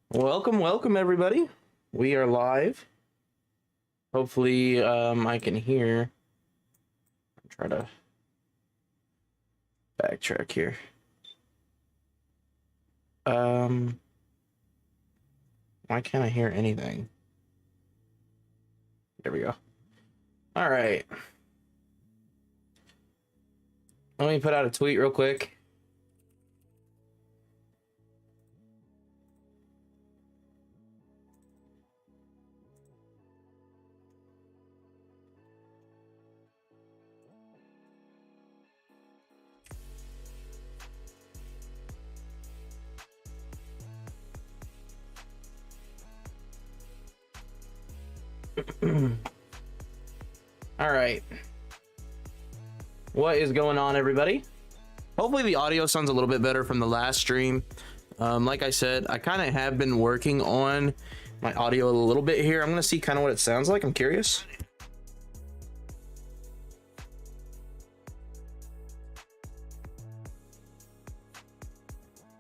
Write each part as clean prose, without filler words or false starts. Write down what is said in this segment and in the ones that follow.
Welcome everybody. We are live. Hopefully I can hear. Try to backtrack here. Why can't I hear anything? There we go. All right. Let me put out a tweet real quick. All right. What is going on, everybody? Hopefully the audio sounds a little bit better from the last stream. Like I said, I kind of have been working on my audio a little bit here. I'm going to see kind of what it sounds like. I'm curious.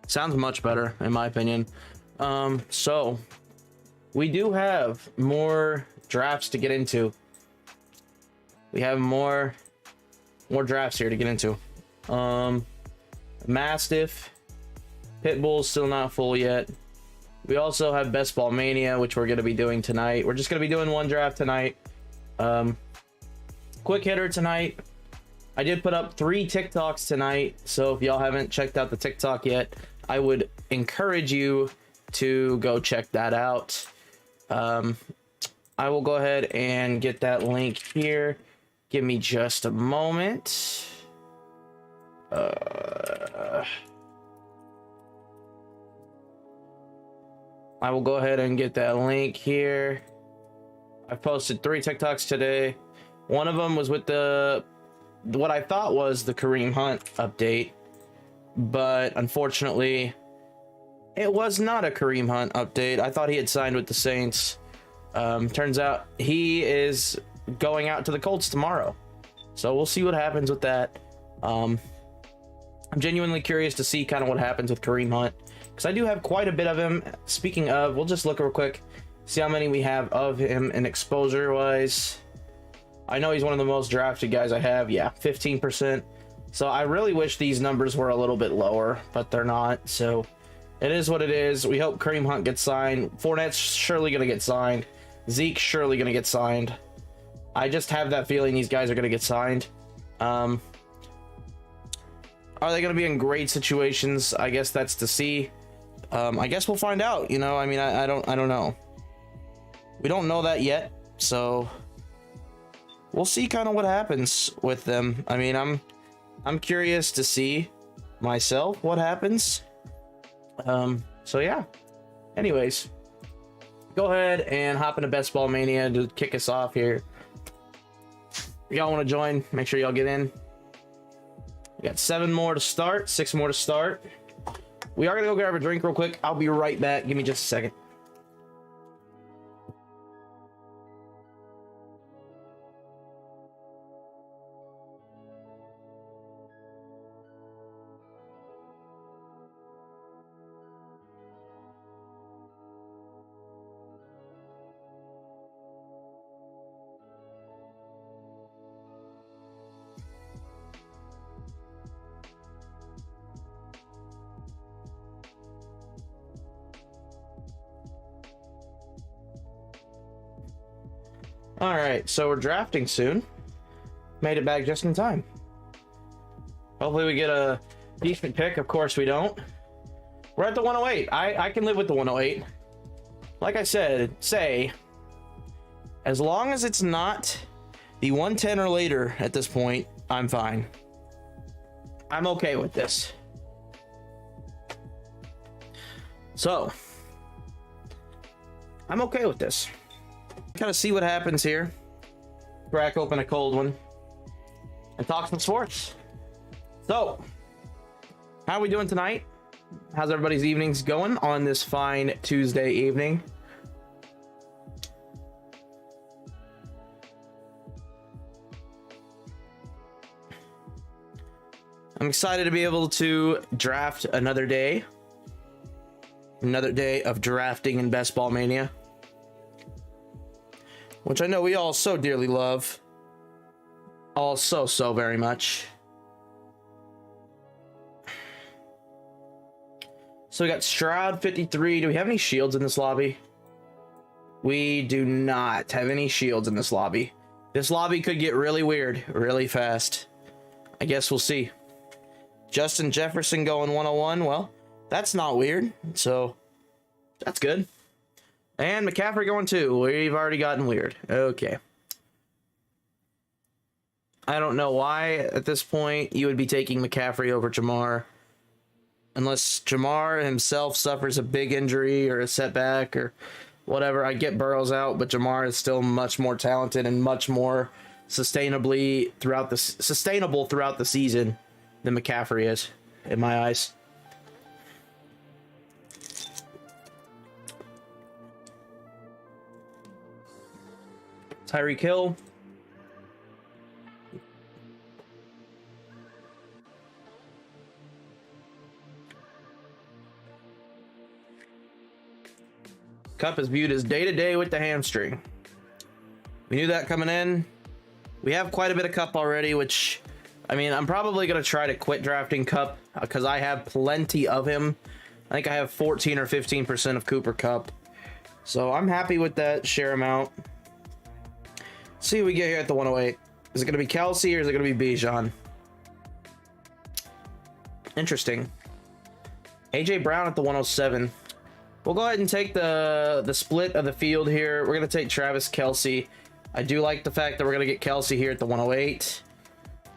Sounds much better, in my opinion. So we do have more drafts to get into. We have more drafts here to get into. Mastiff, Pitbull's still not full yet. We also have Best Ball Mania, which we're going to be doing tonight. We're just going to be doing one draft tonight. Quick hitter tonight. I did put up 3 TikToks tonight, so if y'all haven't checked out the TikTok yet, I would encourage you to go check that out. I will go ahead and get that link here. Give me just a moment. I will go ahead and get that link here. I posted 3 TikToks today. One of them was with what I thought was the Kareem Hunt update, but unfortunately it was not a Kareem Hunt update. I thought he had signed with the Saints. Turns out he is going out to the Colts tomorrow, so we'll see what happens with that. I'm genuinely curious to see kind of what happens with Kareem Hunt, because I do have quite a bit of him. Speaking of, we'll just look real quick, see how many we have of him in exposure wise. I know he's one of the most drafted guys I have. Yeah, 15%. So I really wish these numbers were a little bit lower, but they're not. So it is what it is. We hope Kareem Hunt gets signed. Fournette's surely going to get signed. Zeke's surely going to get signed. I just have that feeling these guys are going to get signed. Are they going to be in great situations? I guess that's to see. I guess we'll find out. You know, I mean, I don't know. We don't know that yet, so we'll see kind of what happens with them. I mean, I'm curious to see myself what happens. So yeah. Anyways, go ahead and hop into Best Ball Mania to kick us off here. If y'all want to join, make sure y'all get in. We got 7 more to start, 6 more to start. We are gonna go grab a drink real quick. I'll be right back. Give me just a second. All right, so we're drafting soon. Made it back just in time. Hopefully we get a decent pick. Of course we don't. We're at the 108. I can live with the 108. Like I said, as long as it's not the 110 or later at this point, I'm fine. I'm okay with this. So, I'm okay with this. Kind of see what happens here. Crack open a cold one and talk some sports. So, how are we doing tonight? How's everybody's evenings going on this fine Tuesday evening? I'm excited to be able to draft another day. Another day of drafting in Best Ball Mania, which I know we all so dearly love. All so very much. So we got Stroud 53. Do we have any shields in this lobby? We do not have any shields in this lobby. This lobby could get really weird really fast. I guess we'll see. Justin Jefferson going 101. Well, that's not weird. So that's good. And McCaffrey going 2. We've already gotten weird. Okay. I don't know why at this point you would be taking McCaffrey over Jamar. Unless Jamar himself suffers a big injury or a setback or whatever. I get Burrow's out, but Jamar is still much more talented and much more sustainable throughout the season than McCaffrey is, in my eyes. Tyreek Hill. Cup is viewed as day-to-day with the hamstring. We knew that coming in. We have quite a bit of Cup already, which, I mean, I'm probably going to try to quit drafting Cup because I have plenty of him. I think I have 14 or 15% of Cooper Cup. So I'm happy with that share amount. Let's see what we get here at the 108. Is it going to be Kelsey or is it going to be Bijan? Interesting. AJ Brown at the 107. We'll go ahead and take the split of the field here. We're going to take Travis Kelce. I do like the fact that we're going to get Kelce here at the 108.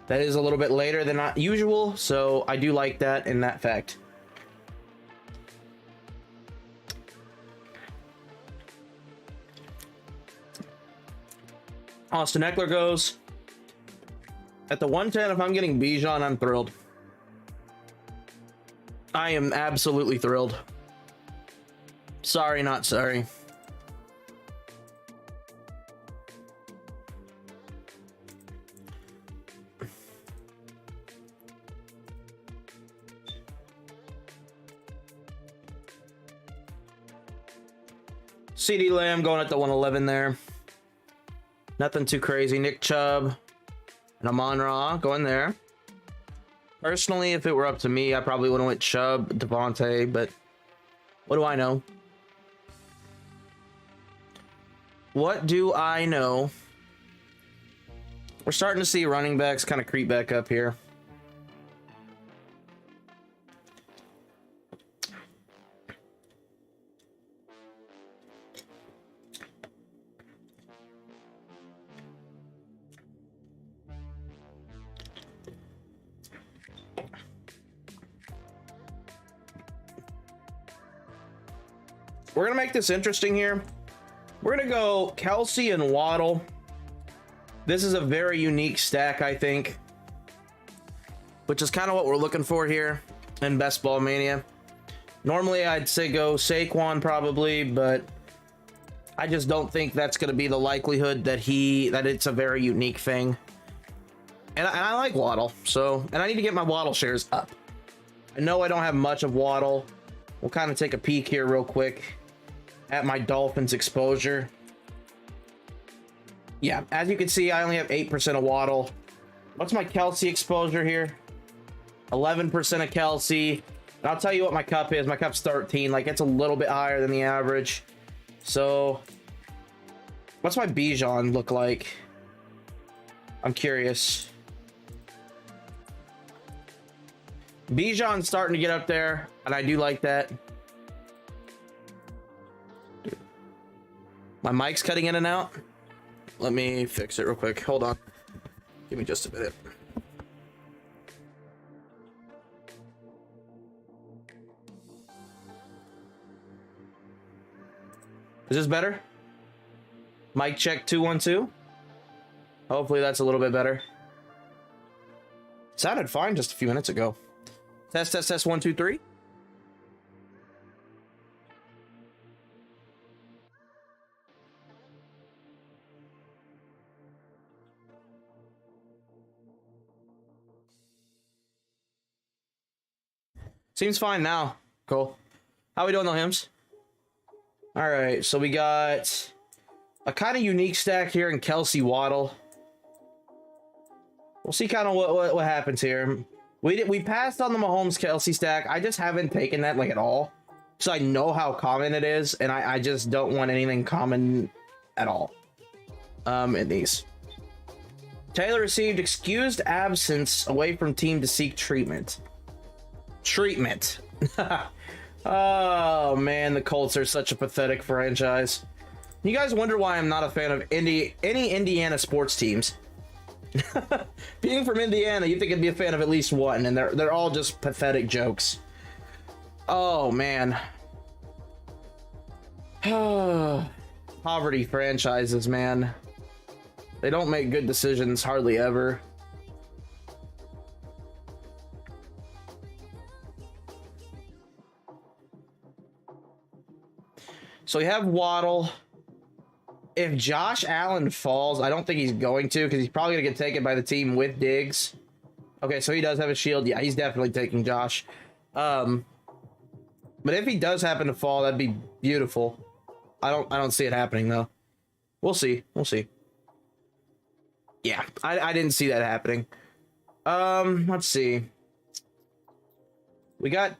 That is a little bit later than not usual, so I do like that in that fact. Austin Eckler goes. At the 110, if I'm getting Bijan, I'm thrilled. I am absolutely thrilled. Sorry, not sorry. CeeDee Lamb going at the 111 there. Nothing too crazy. Nick Chubb and Amon-Ra going there. Personally, if it were up to me, I probably would have went Chubb, Devontae, but what do I know? What do I know? We're starting to see running backs kind of creep back up here. We're going to make this interesting here. We're going to go Kelce and Waddle. This is a very unique stack, I think, which is kind of what we're looking for here in Best Ball Mania. Normally, I'd say go Saquon probably, but I just don't think that's going to be the likelihood that it's a very unique thing. And I like Waddle, and I need to get my Waddle shares up. I know I don't have much of Waddle. We'll kind of take a peek here real quick at my Dolphins exposure. Yeah, as you can see, I only have 8% of Waddle. What's my Kelce exposure here? 11% of Kelce. And I'll tell you what my Cup is. My Cup's 13. Like, it's a little bit higher than the average. So, what's my Bijan look like? I'm curious. Bijan's starting to get up there, and I do like that. My mic's cutting in and out. Let me fix it real quick. Hold on. Give me just a minute. Is this better? Mic check 212. Hopefully that's a little bit better. Sounded fine just a few minutes ago. Test, test, test, 1, 2, 3. Seems fine now. Cool. How we doing, though, Hims? All right, so we got a kind of unique stack here in Kelsey Waddle. We'll see kind of what happens here. We passed on the Mahomes Kelsey stack. I just haven't taken that like at all. So I know how common it is, and I just don't want anything common at all. In these. Taylor received excused absence away from team to seek treatment. Treatment. Oh man, the Colts are such a pathetic franchise. You guys wonder why I'm not a fan of any Indiana sports teams. Being from Indiana, you think I'd be a fan of at least one, and they're all just pathetic jokes. Oh man. Poverty franchises, man. They don't make good decisions hardly ever. So we have Waddle. If Josh Allen falls, I don't think he's going to, because he's probably going to get taken by the team with Diggs. Okay, so he does have a shield. Yeah, he's definitely taking Josh. But if he does happen to fall, that'd be beautiful. I don't see it happening, though. We'll see. We'll see. Yeah, I didn't see that happening. Let's see. We got...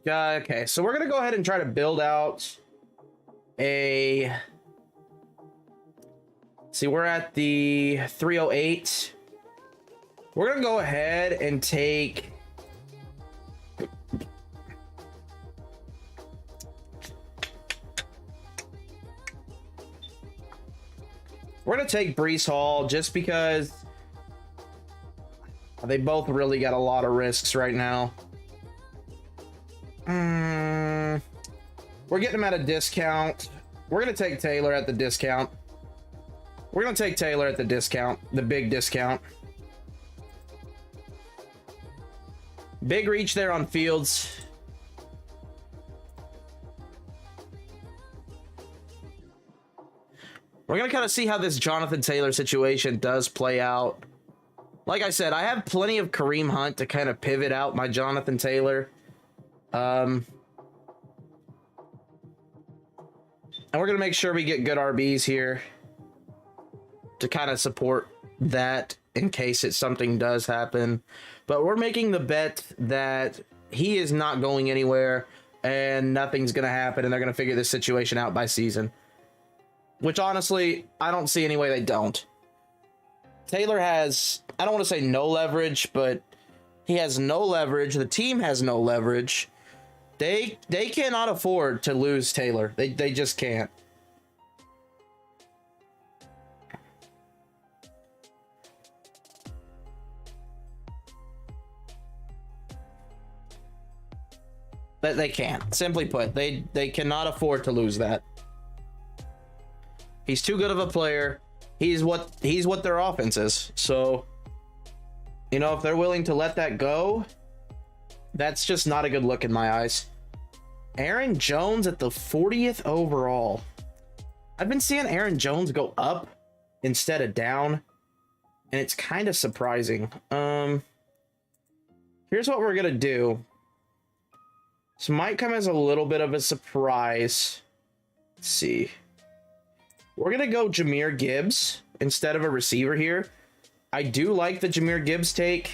okay, so we're going to go ahead and try to build out a... See, we're at the 308. We're going to go ahead and take... We're going to take Breece Hall just because they both really got a lot of risks right now. We're getting them at a discount. We're going to take Taylor at the discount. We're going to take Taylor at the discount, the big discount. Big reach there on Fields. We're going to kind of see how this Jonathan Taylor situation does play out. Like I said, I have plenty of Kareem Hunt to kind of pivot out my Jonathan Taylor. And we're going to make sure we get good RBs here to kind of support that in case something does happen. But we're making the bet that he is not going anywhere and nothing's going to happen and they're going to figure this situation out by season. Which honestly, I don't see any way they don't. Taylor has, I don't want to say no leverage, but he has no leverage. The team has no leverage. They cannot afford to lose Taylor. They just can't. They can't. Simply put, they cannot afford to lose that. He's too good of a player. He's what their offense is. So, you know, if they're willing to let that go, that's just not a good look in my eyes. Aaron Jones at the 40th overall. I've been seeing Aaron Jones go up instead of down, and it's kind of surprising. Here's what we're gonna do. This might come as a little bit of a surprise. Let's see. We're going to go Jahmyr Gibbs instead of a receiver here. I do like the Jahmyr Gibbs take,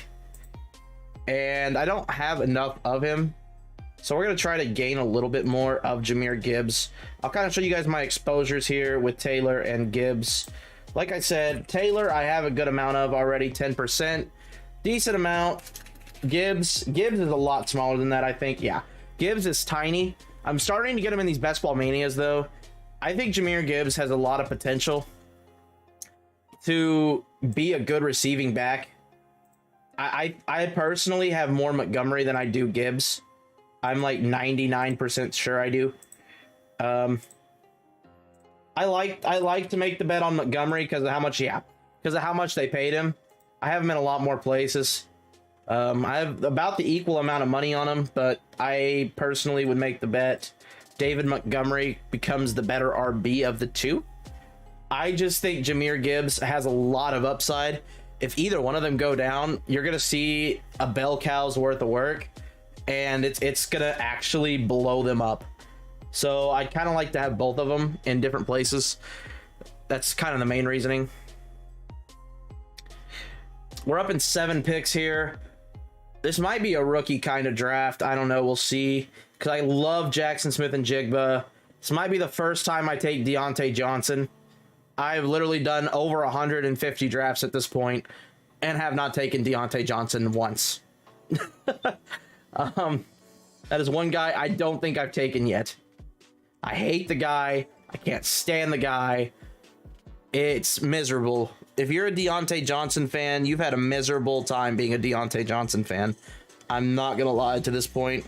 and I don't have enough of him. So we're going to try to gain a little bit more of Jahmyr Gibbs. I'll kind of show you guys my exposures here with Taylor and Gibbs. Like I said, Taylor, I have a good amount of already, 10%. Decent amount. Gibbs is a lot smaller than that, I think. Yeah, Gibbs is tiny. I'm starting to get him in these Best Ball Manias, though. I think Jahmyr Gibbs has a lot of potential to be a good receiving back. I personally have more Montgomery than I do Gibbs. I'm like 99% sure I do. I like to make the bet on Montgomery because of how much, because of how much they paid him. I have him in a lot more places. I have about the equal amount of money on him, but I personally would make the bet David Montgomery becomes the better RB of the two. I just think Jahmyr Gibbs has a lot of upside. If either one of them go down, you're going to see a bell cow's worth of work, and it's going to actually blow them up. So I'd kind of like to have both of them in different places. That's kind of the main reasoning. We're up in 7 picks here. This might be a rookie kind of draft. I don't know. We'll see. Because I love Jackson Smith and Jigba. This might be the first time I take Deontay Johnson. I've literally done over 150 drafts at this point and have not taken Deontay Johnson once. That is one guy I don't think I've taken yet. I hate the guy. I can't stand the guy. It's miserable. If you're a Deontay Johnson fan, you've had a miserable time being a Deontay Johnson fan. I'm not going to lie to this point.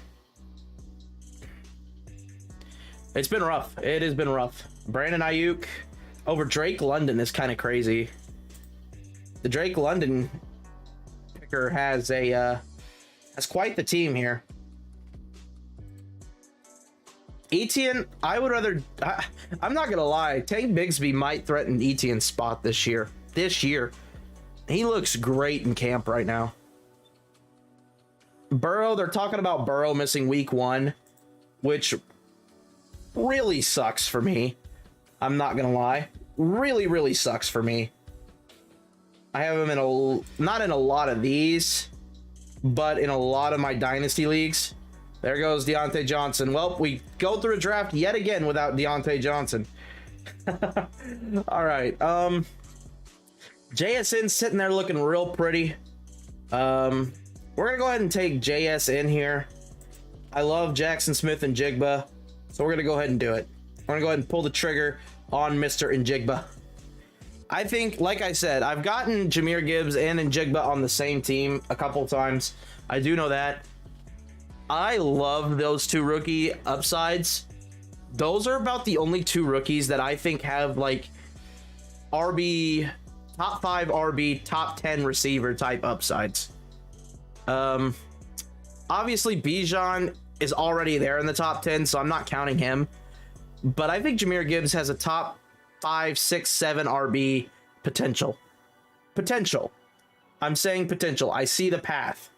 It's been rough. It has been rough. Brandon Ayuk over Drake London is kind of crazy. The Drake London picker has quite the team here. Etienne, I would rather... I'm not going to lie. Tank Bigsby might threaten Etienne's spot this year. He looks great in camp right now. Burrow, they're talking about Burrow missing week 1, which really sucks for me. I'm not going to lie. Really, really sucks for me. I have him not in a lot of these, but in a lot of my dynasty leagues. There goes Deontay Johnson. Well, we go through a draft yet again without Deontay Johnson. All right. JSN sitting there looking real pretty. We're going to go ahead and take JSN here. I love Jackson Smith and Jigba, so we're going to go ahead and do it. We're going to go ahead and pull the trigger on Mr. Njigba. I think, like I said, I've gotten Jahmyr Gibbs and Njigba on the same team a couple times. I do know that. I love those 2 rookie upsides. Those are about the only 2 rookies that I think have like RB, top 5 RB, top 10 receiver type upsides. Obviously Bijan is already there in the top 10, so I'm not counting him. But I think Jahmyr Gibbs has a top 5, 6, 7 RB potential. Potential. I'm saying potential. I see the path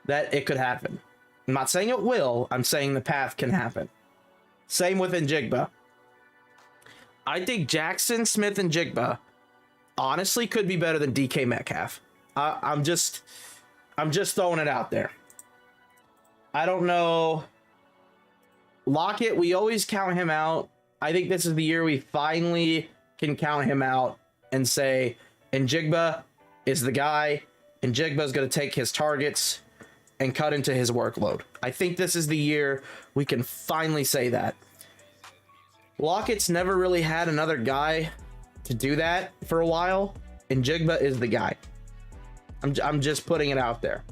that it could happen. I'm not saying it will. I'm saying the path can happen. Same with Njigba. I think Jackson Smith and Jigba honestly could be better than DK Metcalf. I'm just throwing it out there. I don't know. Lockett, we always count him out. I think this is the year we finally can count him out and say, Njigba is the guy. Njigba is going to take his targets and cut into his workload. I think this is the year we can finally say that. Lockett's never really had another guy to do that for a while, and Njigba is the guy. I'm just putting it out there.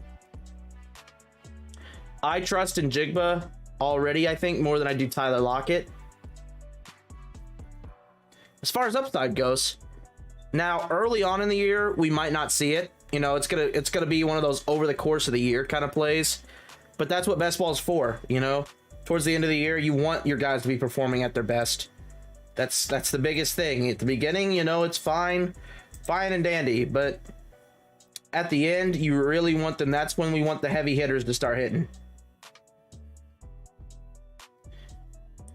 I trust in Njigba already, I think, more than I do Tyler Lockett. As far as upside goes, now early on in the year, we might not see it. You know, it's gonna be one of those over the course of the year kind of plays, but that's what best ball is for. You know, towards the end of the year, you want your guys to be performing at their best. That's the biggest thing. At the beginning, you know, it's fine and dandy, but at the end, you really want them. That's when we want the heavy hitters to start hitting.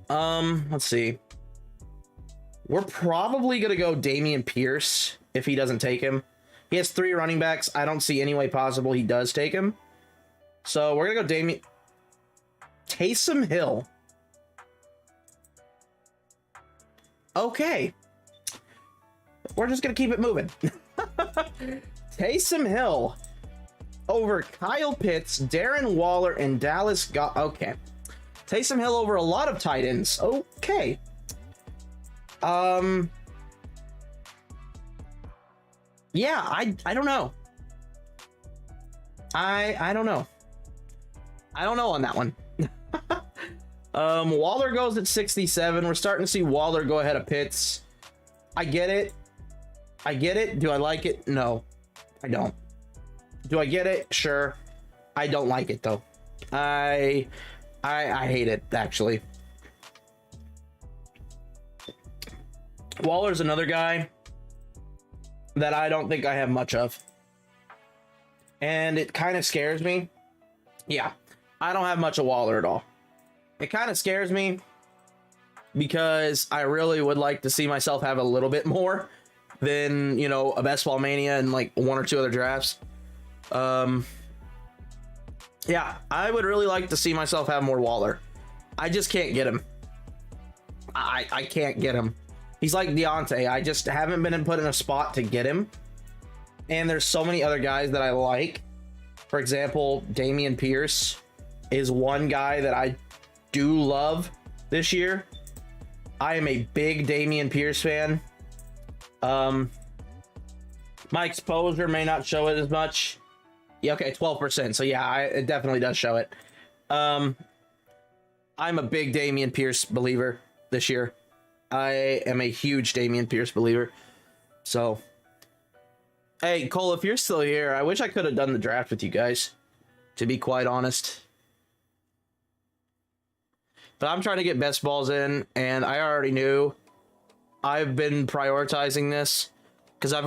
Let's see. We're probably gonna go Dameon Pierce if he doesn't take him. He has 3 running backs. I don't see any way possible he does take him. So we're going to go Taysom Hill. Okay. We're just going to keep it moving. Taysom Hill over Kyle Pitts, Darren Waller, and Dallas Okay. Taysom Hill over a lot of tight ends. Okay. Yeah, I don't know. I don't know. I don't know on that one. Waller goes at 67. We're starting to see Waller go ahead of Pitts. I get it. Do I like it? No, I don't. Do I get it? Sure. I don't like it though. I hate it actually. Waller's another guy that I don't think I have much of. And it kind of scares me. Yeah, I don't have much of Waller at all. It kind of scares me because I really would like to see myself have a little bit more than, you know, a Best Ball Mania and like 1 or 2 other drafts. Yeah, I would really like to see myself have more Waller. I just can't get him. I can't get him. He's like Deontay. I just haven't been put in a spot to get him. And there's so many other guys that I like. For example, Dameon Pierce is one guy that I do love this year. I am a big Dameon Pierce fan. My exposure may not show it as much. Yeah, okay, 12%. So yeah, it definitely does show it. I'm a big Dameon Pierce believer this year. I am a huge Dameon Pierce believer. So, hey, Cole, if you're still here, I wish I could have done the draft with you guys, to be quite honest. But I'm trying to get best balls in, and I already knew I've been prioritizing this because I've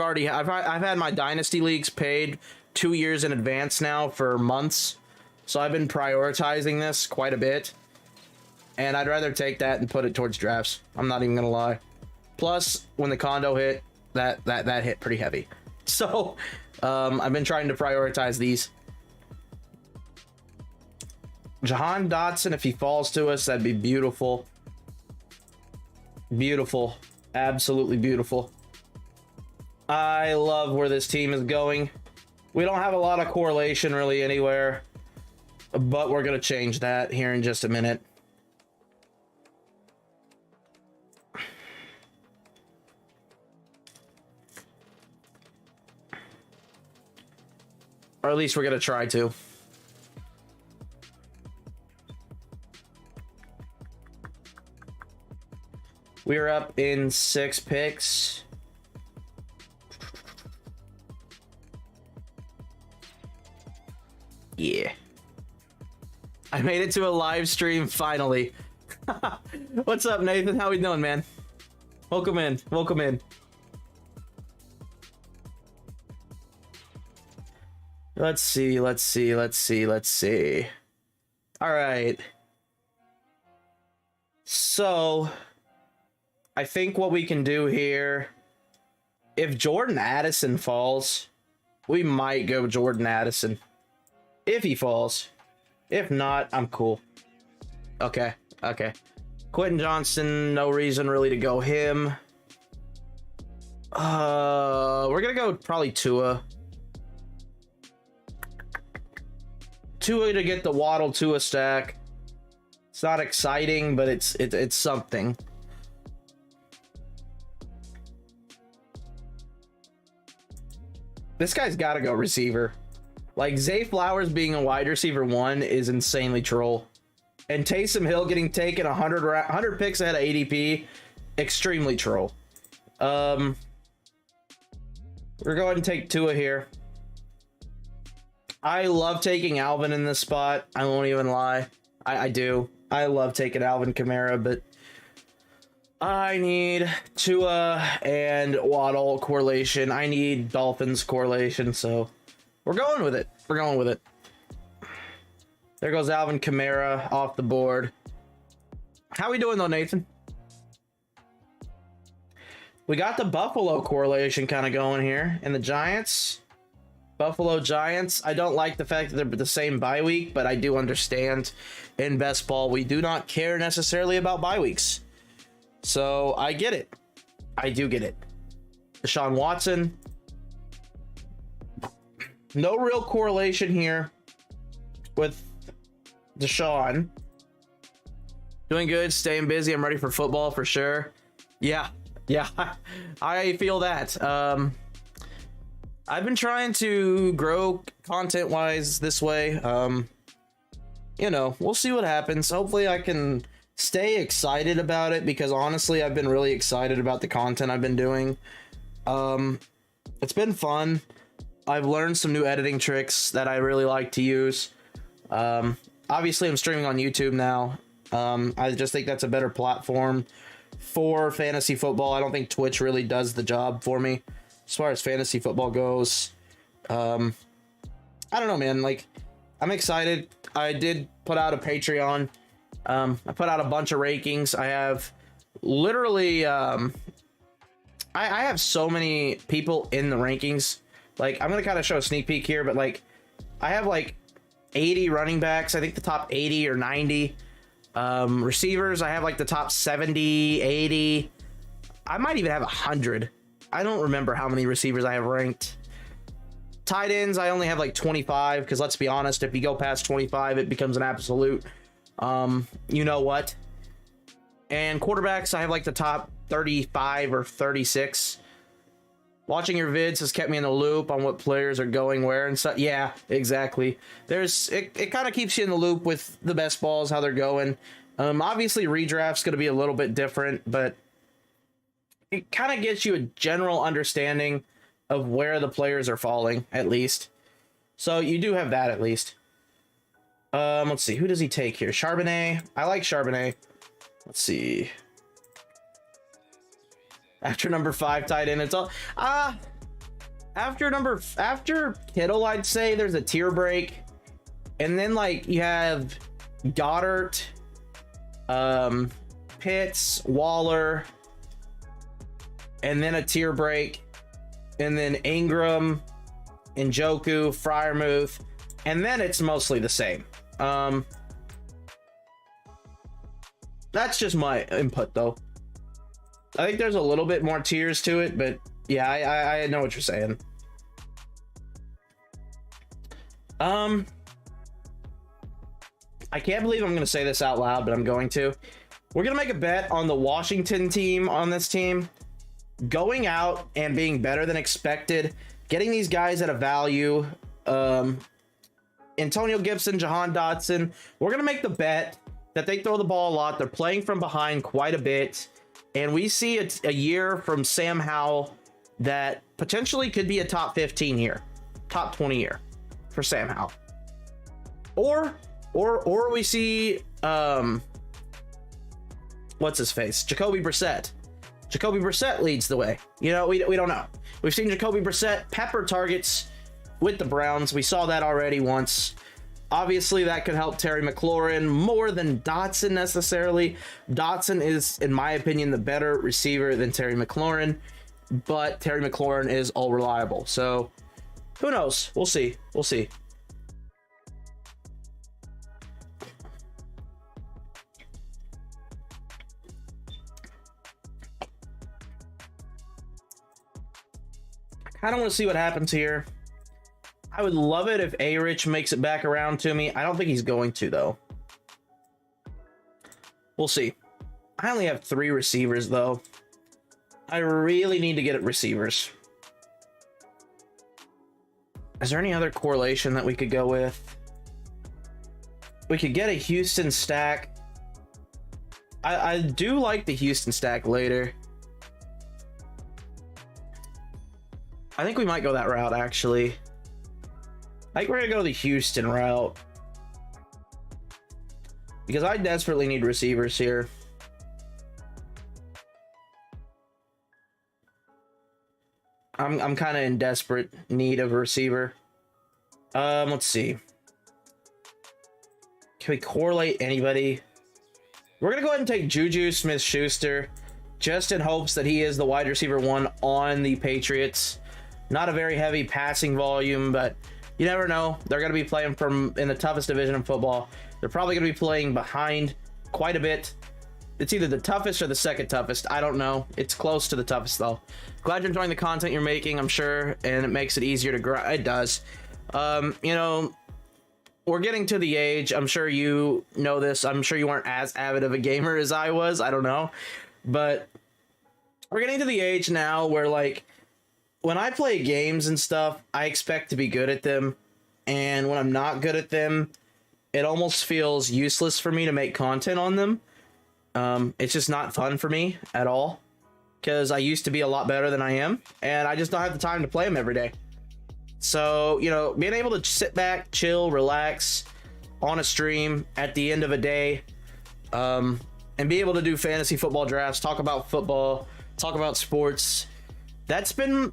had my dynasty leagues paid 2 years in advance now for months. So I've been prioritizing this quite a bit. And I'd rather take that and put it towards drafts. I'm not even gonna lie. Plus, when the condo hit, that hit pretty heavy. So I've been trying to prioritize these. Jahan Dotson, if he falls to us, that'd be beautiful. Beautiful. Absolutely beautiful. I love where this team is going. We don't have a lot of correlation really anywhere, but we're gonna change that here in just a minute. Or at least we're gonna try to. We're up in 6 picks. Yeah. I made it to a live stream finally. What's up, Nathan? How we doing, man? Welcome in. Welcome in. Let's see. All right. So, I think what we can do here, if Jordan Addison falls, we might go Jordan Addison. If he falls. If not, I'm cool. Okay. Quentin Johnston, no reason really to go him. We're gonna go probably Tua. Tua to get the Waddle Tua stack. It's not exciting, but it's something. This guy's got to go receiver. Like, Zay Flowers being a wide receiver 1 is insanely troll. And Taysom Hill getting taken 100 picks ahead of ADP, extremely troll. We're going to take Tua here. I love taking Alvin in this spot. I won't even lie. I do. I love taking Alvin Kamara, but I need Tua and Waddle correlation. I need Dolphins correlation, so we're going with it. There goes Alvin Kamara off the board. How we doing though, Nathan? We got the Buffalo correlation kind of going here. And the Giants. Buffalo Giants. I don't like the fact that they're the same bye week, but I do understand in best ball we do not care necessarily about bye weeks. So I get it. I do get it. Deshaun Watson. No real correlation here with Deshaun. Doing good, staying busy. I'm ready for football for sure. Yeah, I feel that. I've been trying to grow content wise this way. You know, we'll see what happens. Hopefully I can stay excited about it, because honestly I've been really excited about the content I've been doing. It's been fun. I've learned some new editing tricks that I really like to use. Obviously I'm streaming on YouTube now. I just think that's a better platform for fantasy football. I don't think Twitch really does the job for me as far as fantasy football goes. I don't know, man. Like, I'm excited. I did put out a Patreon. I put out a bunch of rankings. I have literally, I have so many people in the rankings. Like, I'm gonna kind of show a sneak peek here, but like, I have like 80 running backs. I think the top 80 or 90. Receivers, I have like the top 70, 80. I might even have 100. I don't remember how many receivers I have ranked. Tight ends, I only have like 25, because let's be honest, if you go past 25, it becomes an absolute, you know what. And quarterbacks, I have like the top 35 or 36. Watching your vids has kept me in the loop on what players are going where and stuff. Yeah, exactly. It kind of keeps you in the loop with the best balls, how they're going. Obviously redraft's going to be a little bit different, but it kind of gets you a general understanding of where the players are falling, at least. So you do have that, at least. Let's see, who does he take here? Charbonnet. I like Charbonnet. Let's see. After number 5 tight end, it's all after Kittle, I'd say there's a tier break, and then like you have Goddard, Pitts, Waller, and then a tier break, and then Ingram, Njoku, Freiermuth, and then it's mostly the same. That's just my input though. I think there's a little bit more tiers to it, but yeah, I know what you're saying. I can't believe I'm going to say this out loud, but I'm going to. We're going to make a bet on the Washington team on this team going out and being better than expected, getting these guys at a value. Antonio Gibson, Jahan Dotson. We're going to make the bet that they throw the ball a lot. They're playing from behind quite a bit. And we see a year from Sam Howell that potentially could be a top 15 year, top 20 year for Sam Howell. Or we see, what's his face? Jacoby Brissett. Jacoby Brissett leads the way. You know, we don't know. We've seen Jacoby Brissett pepper targets with the Browns. We saw that already once. Obviously, that could help Terry McLaurin more than Dotson necessarily. Dotson is, in my opinion, the better receiver than Terry McLaurin, but Terry McLaurin is all reliable. So, who knows? We'll see. We'll see. I kind of want to see what happens here. I would love it if A-Rich makes it back around to me. I don't think he's going to, though. We'll see. I only have 3 receivers, though. I really need to get at receivers. Is there any other correlation that we could go with? We could get a Houston stack. I do like the Houston stack later. I think we might go that route, actually. I think we're going to go the Houston route, because I desperately need receivers here. I'm kind of in desperate need of a receiver. Let's see. Can we correlate anybody? We're going to go ahead and take Juju Smith-Schuster, just in hopes that he is the wide receiver 1 on the Patriots. Not a very heavy passing volume, but you never know. They're going to be playing in the toughest division of football. They're probably going to be playing behind quite a bit. It's either the toughest or the second toughest. I don't know. It's close to the toughest, though. Glad you're enjoying the content you're making, I'm sure, and it makes it easier to grow. It does. You know, we're getting to the age. I'm sure you know this. I'm sure you weren't as avid of a gamer as I was. I don't know. But we're getting to the age now where, like, when I play games and stuff, I expect to be good at them. And when I'm not good at them, it almost feels useless for me to make content on them. It's just not fun for me at all, because I used to be a lot better than I am, and I just don't have the time to play them every day. So, you know, being able to sit back, chill, relax on a stream at the end of a day, and be able to do fantasy football drafts, talk about football, talk about sports, that's been,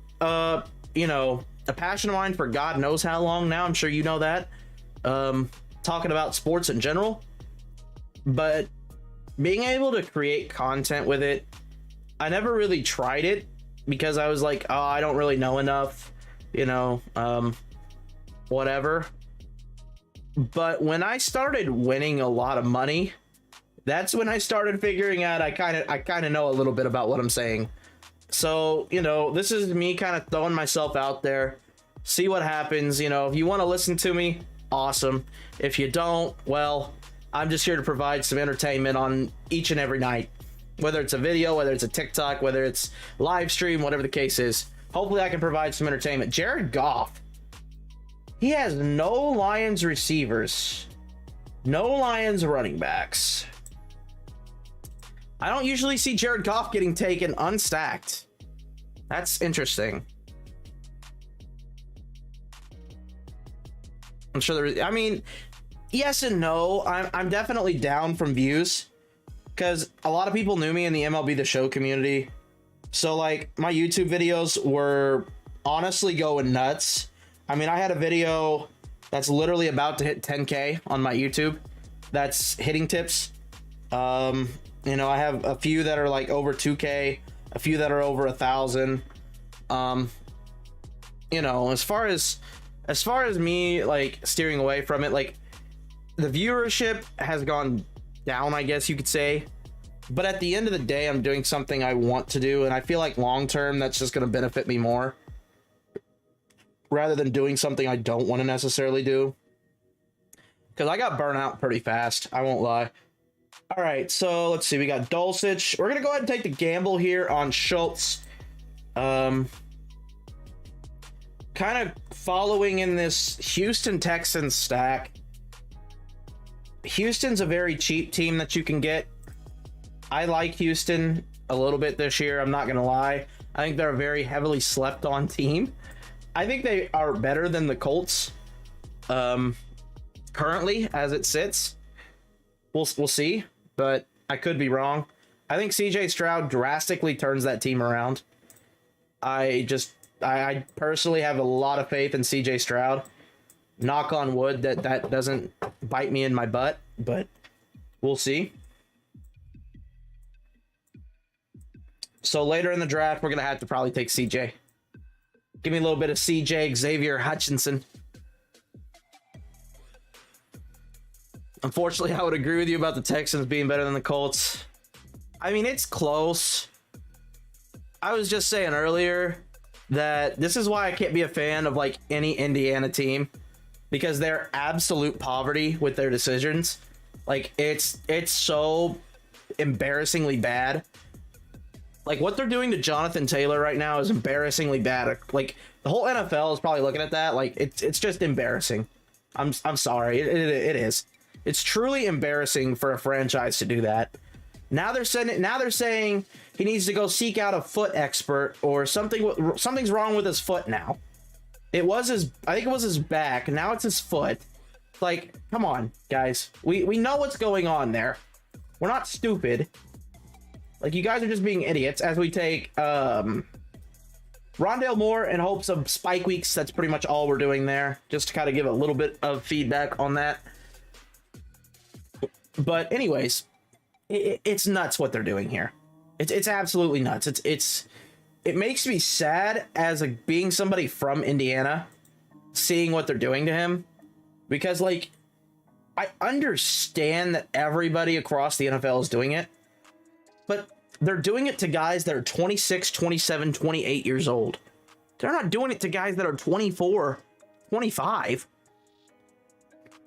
you know, a passion of mine for God knows how long now. I'm sure you know that. Talking about sports in general. But being able to create content with it, I never really tried it because I was like, oh, I don't really know enough, you know, whatever. But when I started winning a lot of money, that's when I started figuring out I kind of know a little bit about what I'm saying. So, you know, this is me kind of throwing myself out there, see what happens. You know, if you want to listen to me, awesome. If you don't, well, I'm just here to provide some entertainment on each and every night, whether it's a video, whether it's a TikTok, whether it's live stream, whatever the case is. Hopefully I can provide some entertainment. Jared Goff, he has no Lions receivers, no Lions running backs. I don't usually see Jared Goff getting taken unstacked. That's interesting. I'm sure I mean, yes and no. I'm definitely down from views because a lot of people knew me in the MLB The Show community. So like my YouTube videos were honestly going nuts. I mean, I had a video that's literally about to hit 10K on my YouTube. That's hitting tips. You know, I have a few that are like over 2K, a few that are over 1,000. You know, as far as me like steering away from it, like the viewership has gone down, I guess you could say. But at the end of the day, I'm doing something I want to do, and I feel like long term that's just going to benefit me more rather than doing something I don't want to necessarily do. Because I got burnt out pretty fast, I won't lie. All right, so let's see. We got Dulcich. We're going to go ahead and take the gamble here on Schultz. Kind of following in this Houston Texans stack. Houston's a very cheap team that you can get. I like Houston a little bit this year. I'm not going to lie. I think they're a very heavily slept on team. I think they are better than the Colts currently as it sits. We'll see. But I could be wrong. I think CJ Stroud drastically turns that team around. I personally have a lot of faith in CJ Stroud. Knock on wood that doesn't bite me in my butt, but we'll see. So later in the draft, we're going to have to probably take CJ. Give me a little bit of CJ Xavier Hutchinson. Unfortunately, I would agree with you about the Texans being better than the Colts. I mean, it's close. I was just saying earlier that this is why I can't be a fan of like any Indiana team, because they're absolute poverty with their decisions. Like it's so embarrassingly bad. Like what they're doing to Jonathan Taylor right now is embarrassingly bad. Like the whole NFL is probably looking at that. Like it's just embarrassing. I'm sorry. It is. It's truly embarrassing for a franchise to do that. Now they're saying he needs to go seek out a foot expert or something. Something's wrong with his foot now. I think it was his back. Now it's his foot. Like, come on, guys. We know what's going on there. We're not stupid. Like, you guys are just being idiots as we take Rondale Moore in hopes of spike weeks. That's pretty much all we're doing there. Just to kind of give a little bit of feedback on that. But anyways, it's nuts what they're doing here. It's absolutely nuts. It makes me sad as being somebody from Indiana, seeing what they're doing to him, because like I understand that everybody across the NFL is doing it, but they're doing it to guys that are 26, 27, 28 years old. They're not doing it to guys that are 24, 25.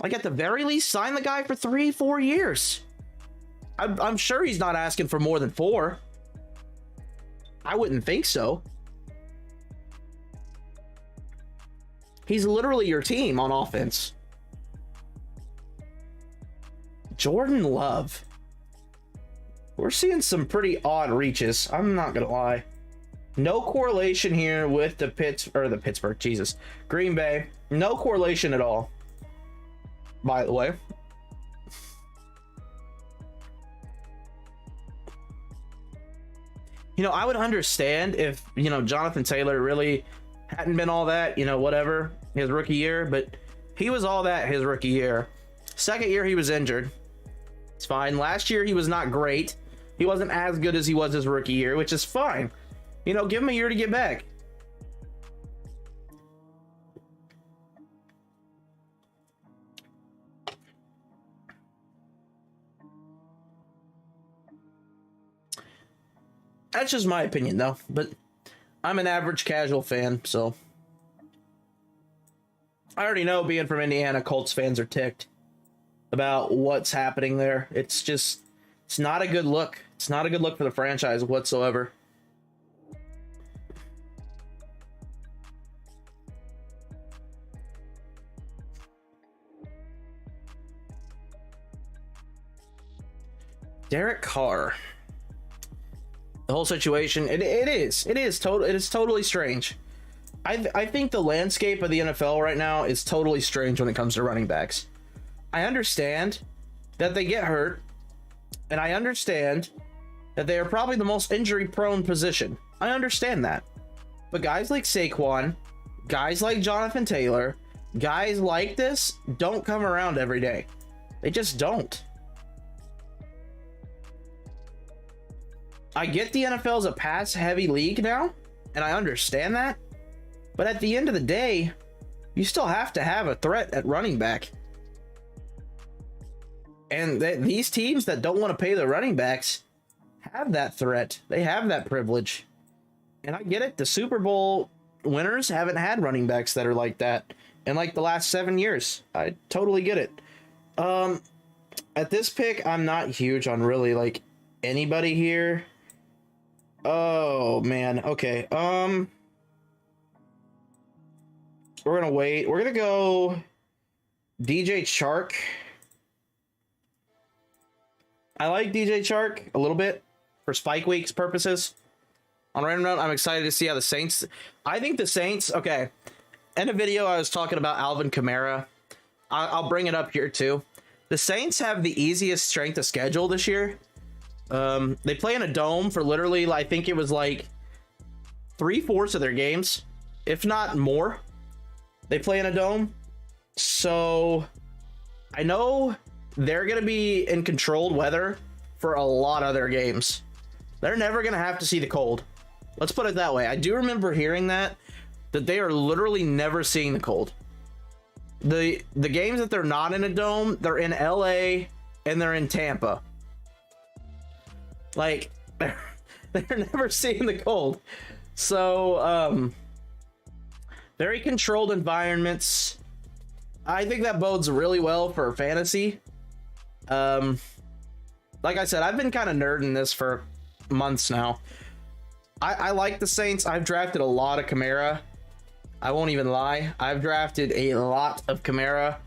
Like at the very least, sign the guy for 3-4 years. I'm sure he's not asking for more than 4. I wouldn't think so. He's literally your team on offense. Jordan Love. We're seeing some pretty odd reaches. I'm not gonna lie. No correlation here with the Pittsburgh, Jesus. Green Bay. No correlation at all. By the way. You know, I would understand if, you know, Jonathan Taylor really hadn't been all that, you know, whatever, his rookie year, but he was all that his rookie year. Second year, he was injured. It's fine. Last year, he was not great. He wasn't as good as he was his rookie year, which is fine. You know, give him a year to get back. That's just my opinion, though. But I'm an average casual fan, so I already know, being from Indiana, Colts fans are ticked about what's happening there. It's not a good look. It's not a good look for the franchise whatsoever. Derek Carr. The whole situation, it is totally strange. I think the landscape of the NFL right now is totally strange when it comes to running backs. I understand that they get hurt, and I understand that they are probably the most injury-prone position. I understand that. But guys like Saquon, guys like Jonathan Taylor, guys like this don't come around every day. They just don't. I get the NFL is a pass-heavy league now, and I understand that. But at the end of the day, you still have to have a threat at running back. And these teams that don't want to pay their running backs have that threat. They have that privilege. And I get it. The Super Bowl winners haven't had running backs that are like that in like the last 7 years. I totally get it. At this pick, I'm not huge on really like anybody here. Oh man. Okay. We're gonna wait. We're gonna go DJ Chark. I like DJ Chark a little bit for Spike Week's purposes. On random note, I'm excited to see how the Saints. I think the Saints. Okay. In a video, I was talking about Alvin Kamara. I'll bring it up here too. The Saints have the easiest strength of schedule this year. They play in a dome for literally, I think it was like 3/4 of their games, if not more. They play in a dome. So I know they're going to be in controlled weather for a lot of their games. They're never going to have to see the cold. Let's put it that way. I do remember hearing that they are literally never seeing the cold. The games that they're not in a dome, they're in LA and they're in Tampa. Like, they're never seeing the cold. So, very controlled environments. I think that bodes really well for fantasy. Like I said, I've been kind of nerding this for months now. I like the Saints. I've drafted a lot of Kamara. I won't even lie. I've drafted a lot of Kamara.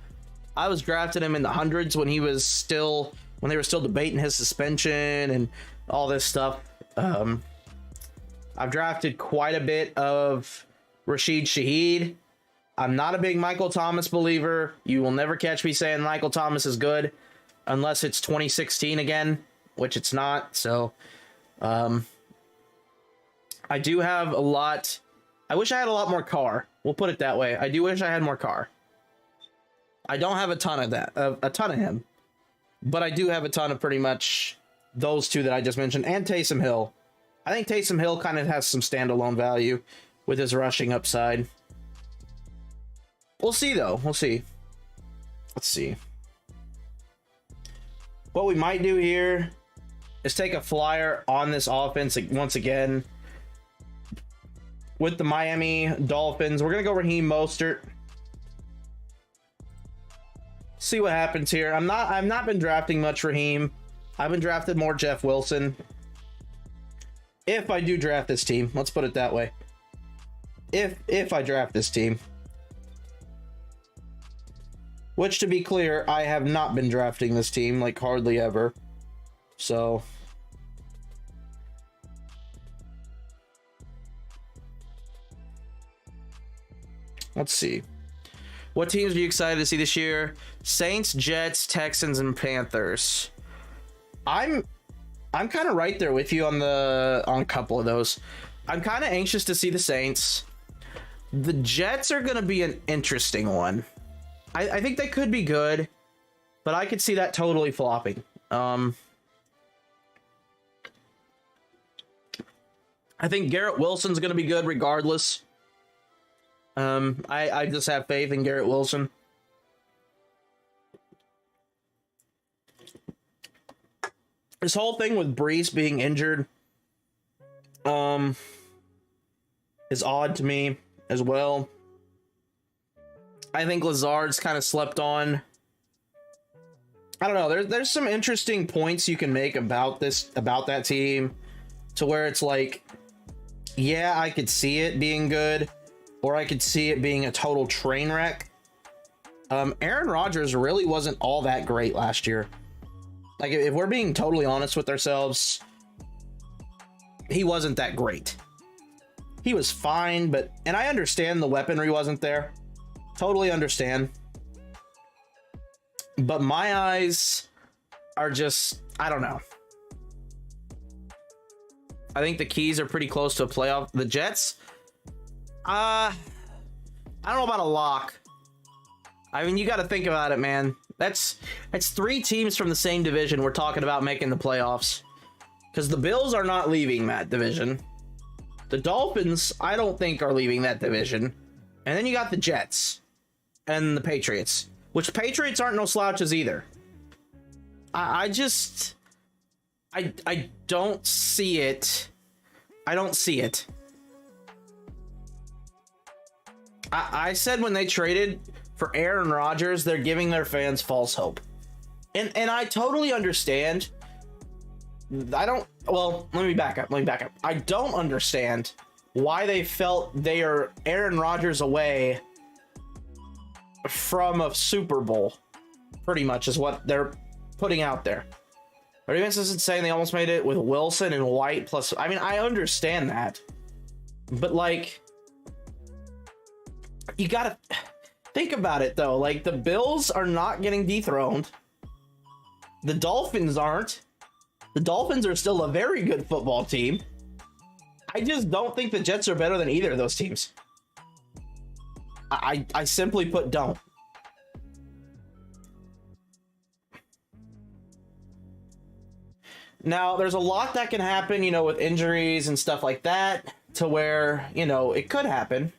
I was drafting him in the hundreds when they were still debating his suspension and all this stuff. I've drafted quite a bit of Rashid Shaheed. I'm not a big Michael Thomas believer. You will never catch me saying Michael Thomas is good unless it's 2016 again, which it's not. So I do have a lot. I wish I had a lot more Carr. We'll put it that way. I do wish I had more Carr. I don't have a ton of that, a ton of him, but I do have a ton of pretty much those two that I just mentioned, and Taysom Hill. I think Taysom Hill kind of has some standalone value with his rushing upside. We'll see, though. We'll see. Let's see. What we might do here is take a flyer on this offense once again with the Miami Dolphins. We're going to go Raheem Mostert. See what happens here. I've not been drafting much Raheem. I've been drafted more Jeff Wilson. If I do draft this team, let's put it that way. If I draft this team. Which, to be clear, I have not been drafting this team, like hardly ever. So let's see. What teams are you excited to see this year? Saints, Jets, Texans, and Panthers. I'm kind of right there with you on a couple of those. I'm kind of anxious to see the Saints. The Jets are going to be an interesting one. I think they could be good, but I could see that totally flopping. I think Garrett Wilson's going to be good regardless. I just have faith in Garrett Wilson. This whole thing with Brees being injured is odd to me as well. I think Lazard's kind of slept on. I don't know. There's some interesting points you can make about that team, to where it's like, yeah, I could see it being good, or I could see it being a total train wreck. Aaron Rodgers really wasn't all that great last year. Like, if we're being totally honest with ourselves, he wasn't that great. He was fine, and I understand the weaponry wasn't there. Totally understand. But my eyes are just, I don't know. I think the keys are pretty close to a playoff. The Jets, I don't know about a lock. I mean, you got to think about it, man. That's 3 teams from the same division we're talking about making the playoffs. Because the Bills are not leaving that division. The Dolphins, I don't think, are leaving that division. And then you got the Jets and the Patriots, which Patriots aren't no slouches either. I don't see it. I don't see it. I said when they traded for Aaron Rodgers, they're giving their fans false hope. And I totally understand. Well, let me back up. I don't understand why they felt they are Aaron Rodgers away from a Super Bowl, pretty much is what they're putting out there. Or even isn't saying they almost made it with Wilson and White plus. I mean, I understand that, but like, you gotta think about it though. Like, the Bills are not getting dethroned. The Dolphins aren't. The Dolphins are still a very good football team. I just don't think the Jets are better than either of those teams. I simply put don't. Now, there's a lot that can happen, you know, with injuries and stuff like that, to where, you know, it could happen.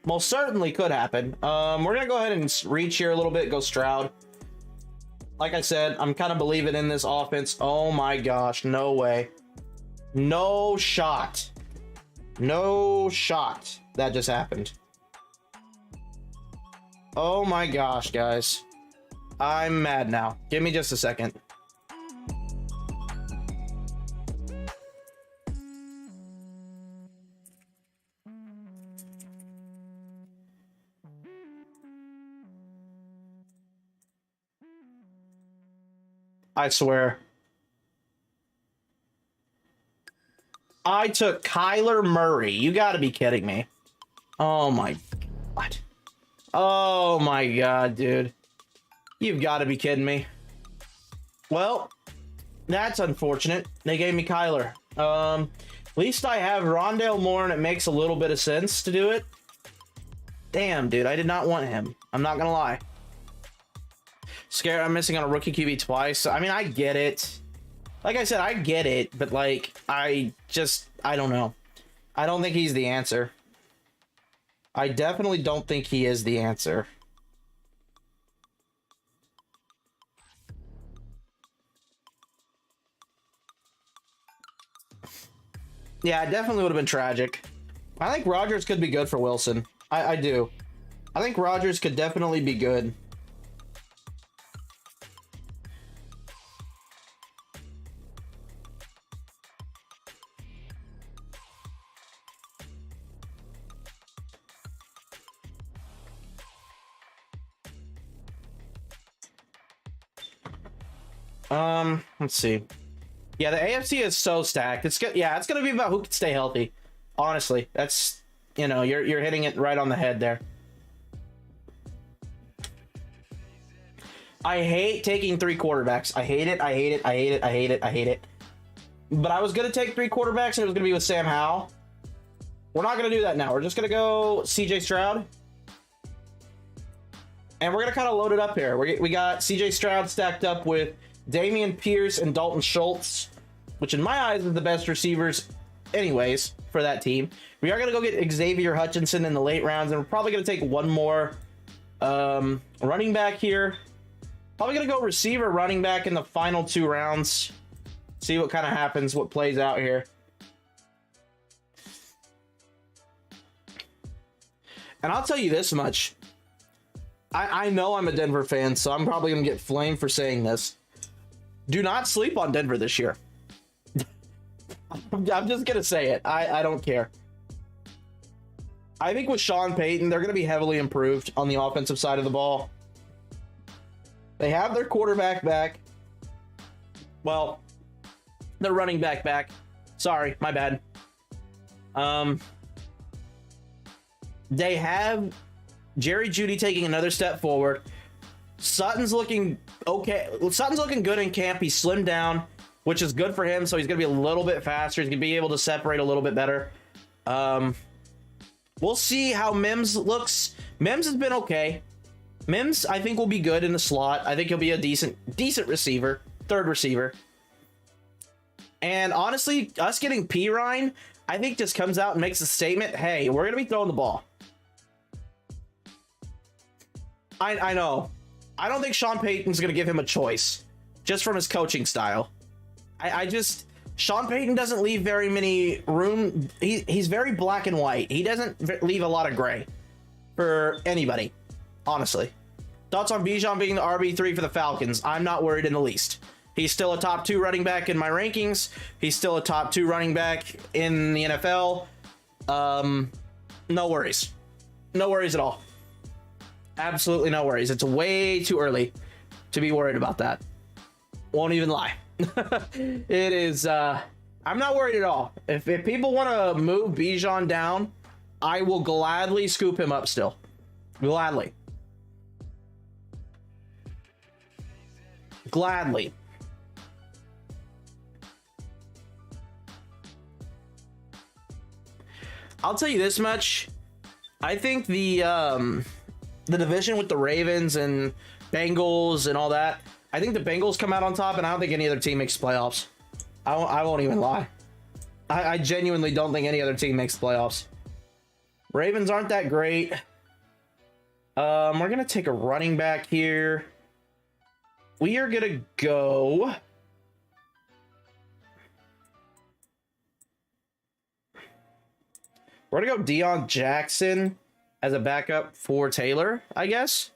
Most certainly could happen. We're going to go ahead and reach here a little bit, go Stroud. Like I said, I'm kind of believing in this offense. Oh my gosh, no way. No shot. No shot that just happened. Oh my gosh, guys. I'm mad now. Give me just a second. I swear. I took Kyler Murray. You gotta be kidding me. Oh my God. Oh my God, dude. You've got to be kidding me. Well, that's unfortunate. They gave me Kyler. At least I have Rondale Moore, and it makes a little bit of sense to do it. Damn, dude. I did not want him. I'm not gonna lie. Scared I'm missing on a rookie QB twice. I mean, I get it. Like I said, I get it, but like, I don't know. I don't think he's the answer. I definitely don't think he is the answer. Yeah, it definitely would have been tragic. I think Rodgers could be good for Wilson. I do. I think Rodgers could definitely be good. Let's see. Yeah, the AFC is so stacked. It's gonna be about who can stay healthy. Honestly, that's, you know, you're hitting it right on the head there. I hate taking 3 quarterbacks. I hate it. I hate it. I hate it. I hate it. I hate it. But I was gonna take 3 quarterbacks, and it was gonna be with Sam Howell. We're not gonna do that now. We're just gonna go CJ Stroud. And we're gonna kind of load it up here. We got CJ Stroud stacked up with Damian Pierce and Dalton Schultz, which in my eyes are the best receivers anyways for that team. We are going to go get Xavier Hutchinson in the late rounds, and we're probably going to take one more running back here. Probably going to go receiver, running back in the final 2 rounds. See what kind of happens, what plays out here. And I'll tell you this much. I know I'm a Denver fan, so I'm probably going to get flamed for saying this. Do not sleep on Denver this year. I'm just going to say it. I don't care. I think with Sean Payton, they're going to be heavily improved on the offensive side of the ball. They have their quarterback back. Well, their running back. Sorry, my bad. They have Jerry Jeudy taking another step forward. Sutton's looking okay. Sutton's looking good in camp. He's slimmed down, which is good for him. So he's going to be a little bit faster. He's going to be able to separate a little bit better. We'll see how Mims looks. Mims has been okay. Mims, I think, will be good in the slot. I think he'll be a decent receiver, third receiver. And honestly, us getting Pirine, I think just comes out and makes a statement. Hey, we're going to be throwing the ball. I know. I don't think Sean Payton's going to give him a choice just from his coaching style. Sean Payton doesn't leave very many room. He's very black and white. He doesn't leave a lot of gray for anybody, honestly. Thoughts on Bijan being the RB3 for the Falcons? I'm not worried in the least. He's still a top 2 running back in my rankings. He's still a top 2 running back in the NFL. No worries. No worries at all. Absolutely no worries. It's way too early to be worried about that. Won't even lie. It is, I'm not worried at all. If people want to move Bijan down, I will gladly scoop him up still. Gladly. Gladly. I'll tell you this much. I think the division with the Ravens and Bengals and all that, I think the Bengals come out on top, and I don't think any other team makes playoffs. I won't even lie. I genuinely don't think any other team makes playoffs. Ravens aren't that great. We're going to take a running back here. We are going to go... We're going to go Deion Jackson as a backup for Taylor, I guess.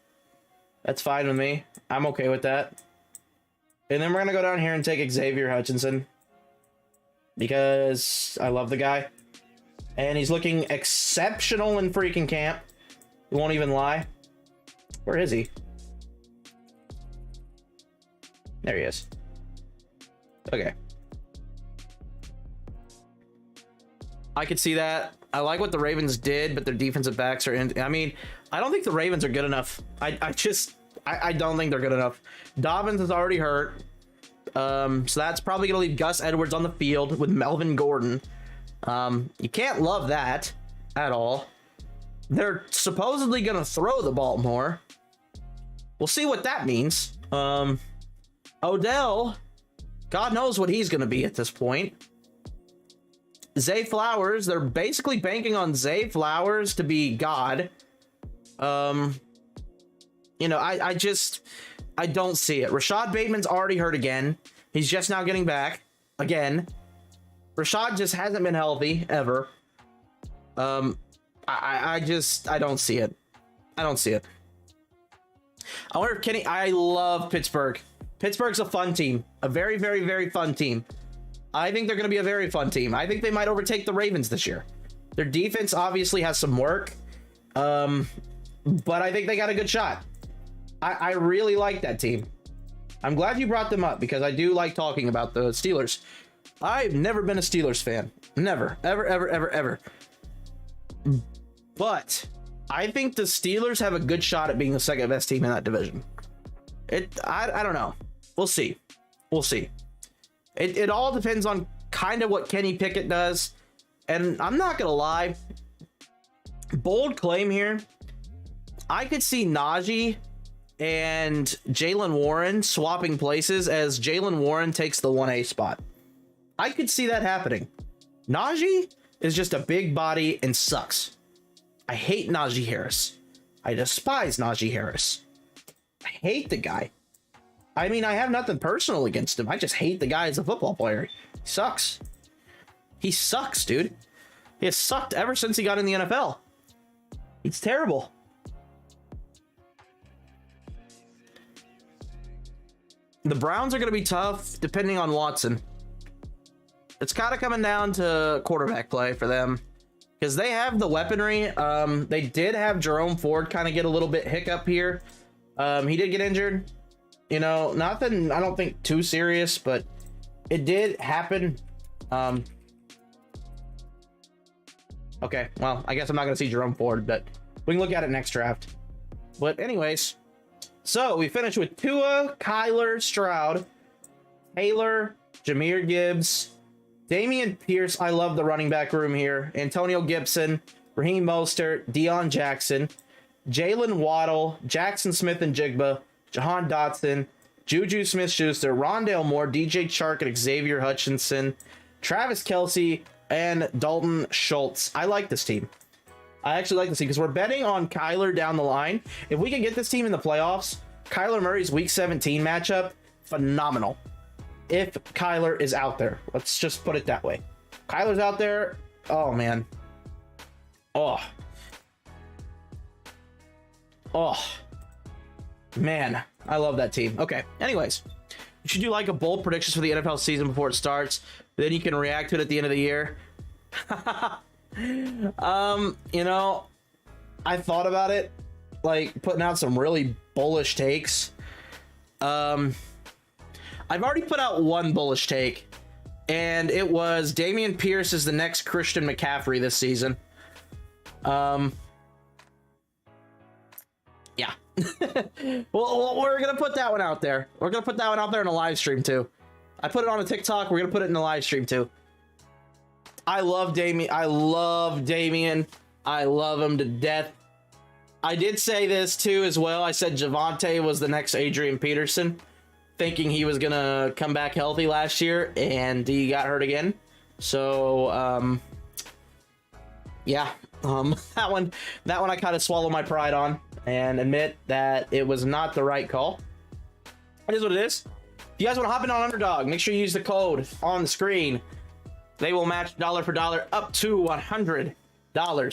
That's fine with me. I'm okay with that. And then we're going to go down here and take Xavier Hutchinson, because I love the guy. And he's looking exceptional in freaking camp. He won't even lie. Where is he? There he is. Okay. I could see that. I like what the Ravens did, but their defensive backs are in. I mean, I don't think the Ravens are good enough. I don't think they're good enough. Dobbins is already hurt. So that's probably going to leave Gus Edwards on the field with Melvin Gordon. You can't love that at all. They're supposedly going to throw the ball more. We'll see what that means. Odell, God knows what he's going to be at this point. Zay Flowers, they're basically banking on Zay Flowers to be God. You know, I don't see it. Rashad Bateman's already hurt again. He's just now getting back again. Rashad just hasn't been healthy ever. I don't see it. I don't see it. I wonder if Kenny... I love Pittsburgh. Pittsburgh's a fun team. A very, very, very fun team. I think they're going to be a very fun team. I think they might overtake the Ravens this year. Their defense obviously has some work. But I think they got a good shot. I really like that team. I'm glad you brought them up, because I do like talking about the Steelers. I've never been a Steelers fan. Never. Ever, ever, ever, ever. But I think the Steelers have a good shot at being the second best team in that division. I don't know. We'll see. We'll see. It all depends on kind of what Kenny Pickett does. And I'm not going to lie. Bold claim here. I could see Najee and Jaylen Warren swapping places as Jaylen Warren takes the 1A spot. I could see that happening. Najee is just a big body and sucks. I hate Najee Harris. I despise Najee Harris. I hate the guy. I mean, I have nothing personal against him. I just hate the guy as a football player. He sucks. He sucks, dude. He has sucked ever since he got in the NFL. He's terrible. The Browns are going to be tough depending on Watson. It's kind of coming down to quarterback play for them because they have the weaponry. They did have Jerome Ford kind of get a little bit hiccup here. He did get injured. You know, nothing, I don't think too serious, but it did happen. Okay, well, I guess I'm not going to see Jerome Ford, but we can look at it next draft. But anyways, so we finished with Tua, Kyler, Stroud, Taylor, Jahmyr Gibbs, Damian Pierce. I love the running back room here. Antonio Gibson, Raheem Mostert, Deion Jackson, Jalen Waddle, Jackson Smith and Jigba, Jahan Dotson, Juju Smith-Schuster, Rondale Moore, DJ Chark, and Xavier Hutchinson, Travis Kelce, and Dalton Schultz. I like this team. I actually like this team because we're betting on Kyler down the line. If we can get this team in the playoffs, Kyler Murray's Week 17 matchup, phenomenal. If Kyler is out there, let's just put it that way. Kyler's out there. Oh, man. Oh, man. I love that team. Okay. Anyways, you should do like a bold predictions for the NFL season before it starts. Then you can react to it at the end of the year. You know, I thought about it, like putting out some really bullish takes. I've already put out one bullish take, and it was Damian Pierce is the next Christian McCaffrey this season. Yeah. well, we're gonna put that one out there. We're gonna put that one out there in a live stream too. I put it on a TikTok. We're gonna put it in a live stream too. I love Damian. I love Damian. I love him to death. I did say this too as well. I said Javonte was the next Adrian Peterson, thinking he was gonna come back healthy last year, and he got hurt again. So yeah, that one I kind of swallowed my pride on and admit that it was not the right call. It is what it is. If you guys want to hop in on Underdog, make sure you use the code on the screen. They will match dollar for dollar up to $100.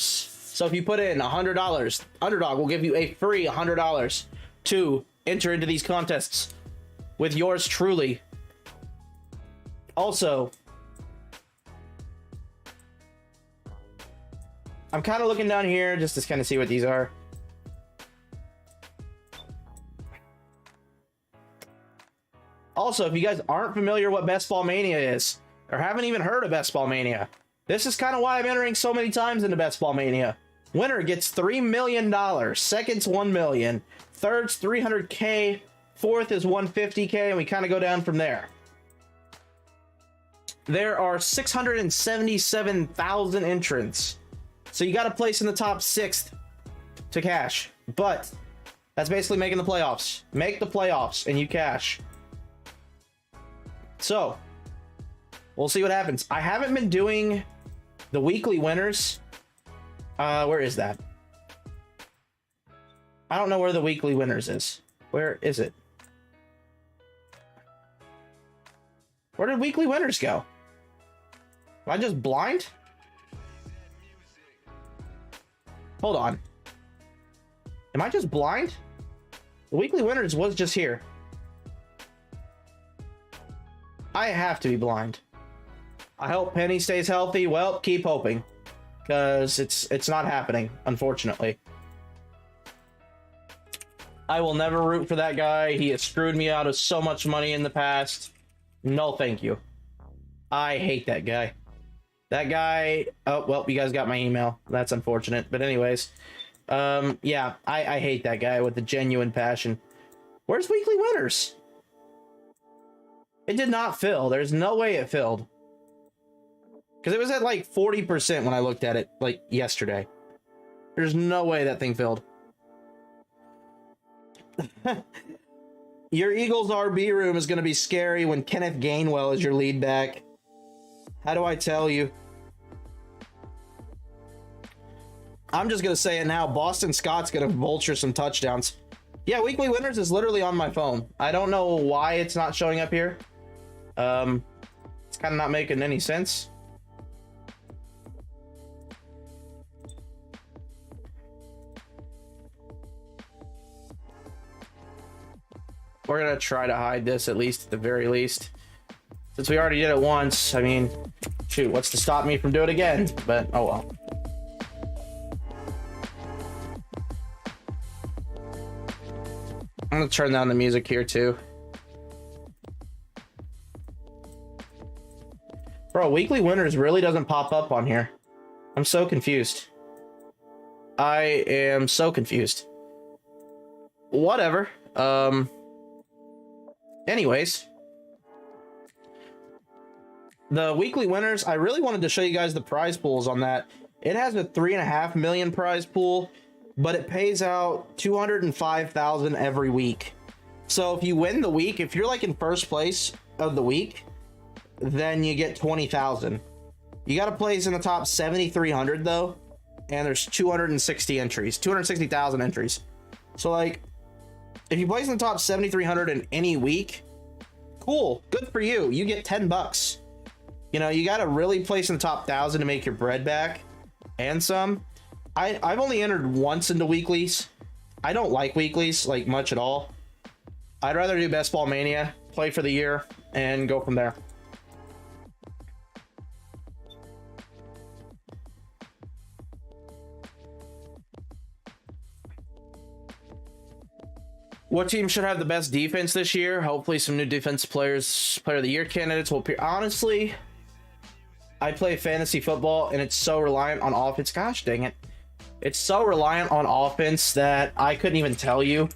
So if you put in $100, Underdog will give you a free $100 to enter into these contests with yours truly. Also, I'm kind of looking down here just to kind of see what these are. Also, if you guys aren't familiar what Best Ball Mania is, or haven't even heard of Best Ball Mania, this is kind of why I'm entering so many times into Best Ball Mania. Winner gets $3 million, second's $1 million, third's $300K, fourth is $150K, and we kind of go down from there. There are 677,000 entrants, so you got to place in the top 6th to cash, but that's basically making the playoffs. Make the playoffs and you cash. So we'll see what happens. I haven't been doing the weekly winners. Where is that? I don't know where the weekly winners is. Where is it? Where did weekly winners go? Am I just blind? Hold on. Am I just blind? The weekly winners was just here. I have to be blind. I hope Penny stays healthy. Well, keep hoping, because it's not happening, unfortunately. I will never root for that guy. He has screwed me out of so much money in the past. No, thank you. I hate that guy. That guy. Oh, well, you guys got my email. That's unfortunate. But anyways, yeah, I hate that guy with a genuine passion. Where's weekly winners? It did not fill. There's no way it filled. Because it was at like 40% when I looked at it like yesterday. There's no way that thing filled. Your Eagles RB room is going to be scary when Kenneth Gainwell is your lead back. How do I tell you? I'm just going to say it now. Boston Scott's going to vulture some touchdowns. Yeah, weekly winners is literally on my phone. I don't know why it's not showing up here. It's kind of not making any sense. We're going to try to hide this, at least at the very least. Since we already did it once, I mean, shoot, what's to stop me from doing it again? But, oh well. I'm going to turn down the music here, too. Bro, weekly winners really doesn't pop up on here. I'm so confused. I am so confused. Whatever. Anyways. The weekly winners, I really wanted to show you guys the prize pools on that. It has a 3.5 million prize pool, but it pays out 205,000 every week. So if you win the week, if you're like in first place of the week, then you get 20,000. You got to place in the top 7,300 though, and there's 260 entries, 260,000 entries. So like, if you place in the top 7,300 in any week, cool, good for you. You get 10 bucks. You know, you got to really place in the top 1,000 to make your bread back and some. I've only entered once into weeklies. I don't like weeklies like much at all. I'd rather do Best Ball Mania, play for the year, and go from there. What team should have the best defense this year? Hopefully some new defense players, player of the year candidates will appear. Honestly, I play fantasy football and it's so reliant on offense. Gosh dang it. It's so reliant on offense that I couldn't even tell you.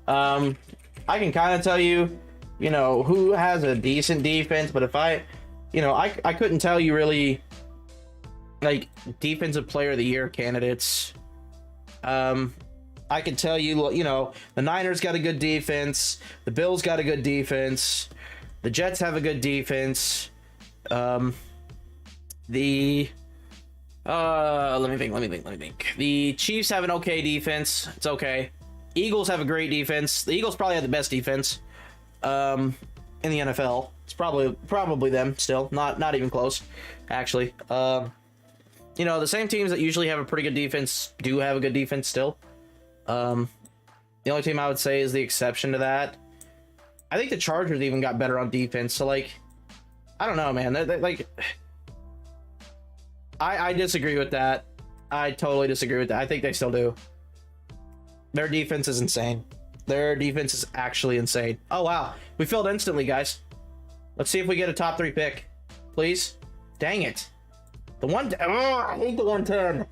I can kind of tell you, you know, who has a decent defense, but if I couldn't tell you really like defensive player of the year candidates. I can tell you, you know, the Niners got a good defense. The Bills got a good defense. The Jets have a good defense. Let me think. The Chiefs have an okay defense. It's okay. Eagles have a great defense. The Eagles probably have the best defense in the NFL. It's probably them still. Not even close, actually. You know, the same teams that usually have a pretty good defense do have a good defense still. The only team I would say is the exception to that. I think the Chargers even got better on defense. So, like, I don't know, man. They're like, I disagree with that. I totally disagree with that. I think they still do. Their defense is insane. Their defense is actually insane. Oh, wow. We filled instantly, guys. Let's see if we get a top 3 pick. Please. Dang it. I hate the 110.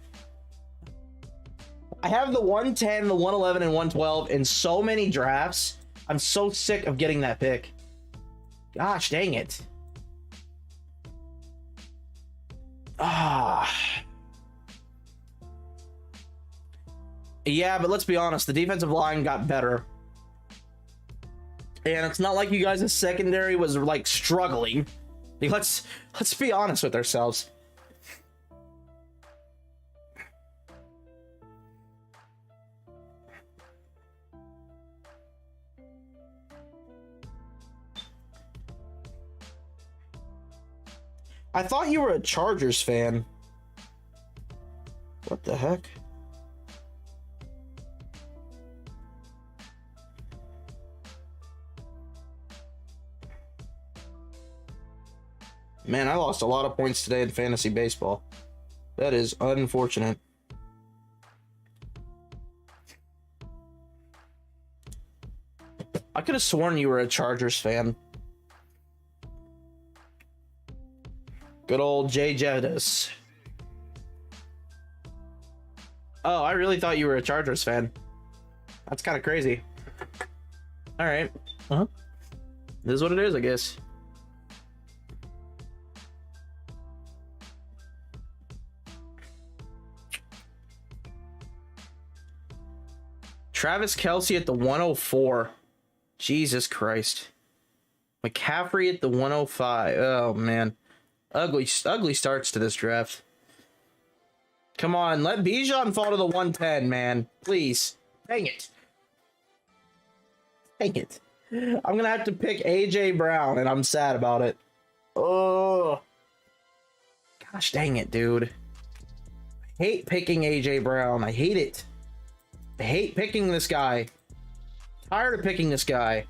I have the 110, the 111, and 112 in so many drafts. I'm so sick of getting that pick. Gosh, dang it. Yeah, but let's be honest. The defensive line got better. And it's not like you guys' secondary was, like, struggling. Like, let's be honest with ourselves. I thought you were a Chargers fan. What the heck? Man, I lost a lot of points today in fantasy baseball. That is unfortunate. I could have sworn you were a Chargers fan. Good old Jay Jettis. Oh, I really thought you were a Chargers fan. That's kind of crazy. All right. This is what it is, I guess. Travis Kelce at the 104. Jesus Christ. McCaffrey at the 105. Oh, man. Ugly starts to this draft. Come on, let Bijan fall to the 110, man. Please. Dang it. Dang it. I'm going to have to pick A.J. Brown, and I'm sad about it. Oh. Gosh dang it, dude. I hate picking A.J. Brown. I hate it. I hate picking this guy. Tired of picking this guy.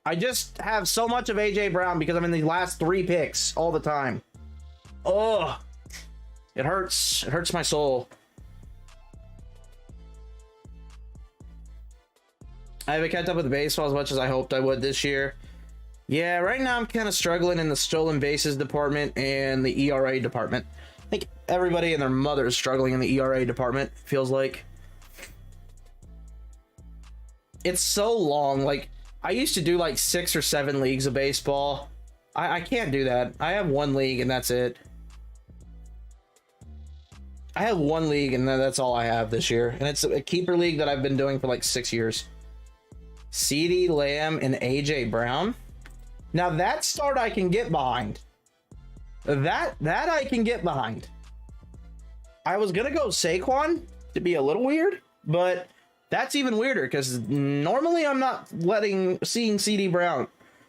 I just have so much of A.J. Brown because I'm in the last 3 picks all the time. Oh. It hurts. It hurts my soul. I haven't kept up with baseball as much as I hoped I would this year. Yeah, right now I'm kind of struggling in the stolen bases department and the ERA department. I think everybody and their mother is struggling in the ERA department, feels like. It's so long. Like, I used to do like 6 or 7 leagues of baseball. I can't do that. I have 1 league and that's it. I have 1 league and that's all I have this year. And it's a keeper league that I've been doing for like 6 years. CeeDee Lamb and AJ Brown. Now that start I can get behind. That I can get behind. I was gonna go Saquon to be a little weird, but that's even weirder because normally I'm not seeing CeeDee Brown.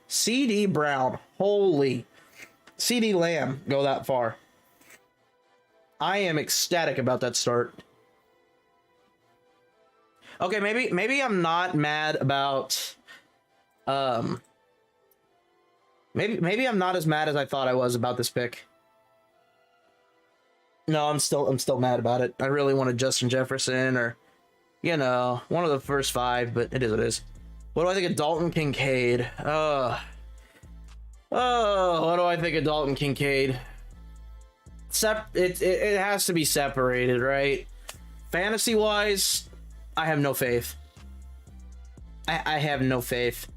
CeeDee Brown, holy. CeeDee Lamb go that far. I am ecstatic about that start. Okay, maybe I'm not mad about maybe I'm not as mad as I thought I was about this pick. No, I'm still mad about it. I really wanted Justin Jefferson or, you know, one of the first 5, but it is what it is. What do I think of Dalton Kincaid? What do I think of Dalton Kincaid? It has to be separated, right? Fantasy wise, I have no faith. I have no faith.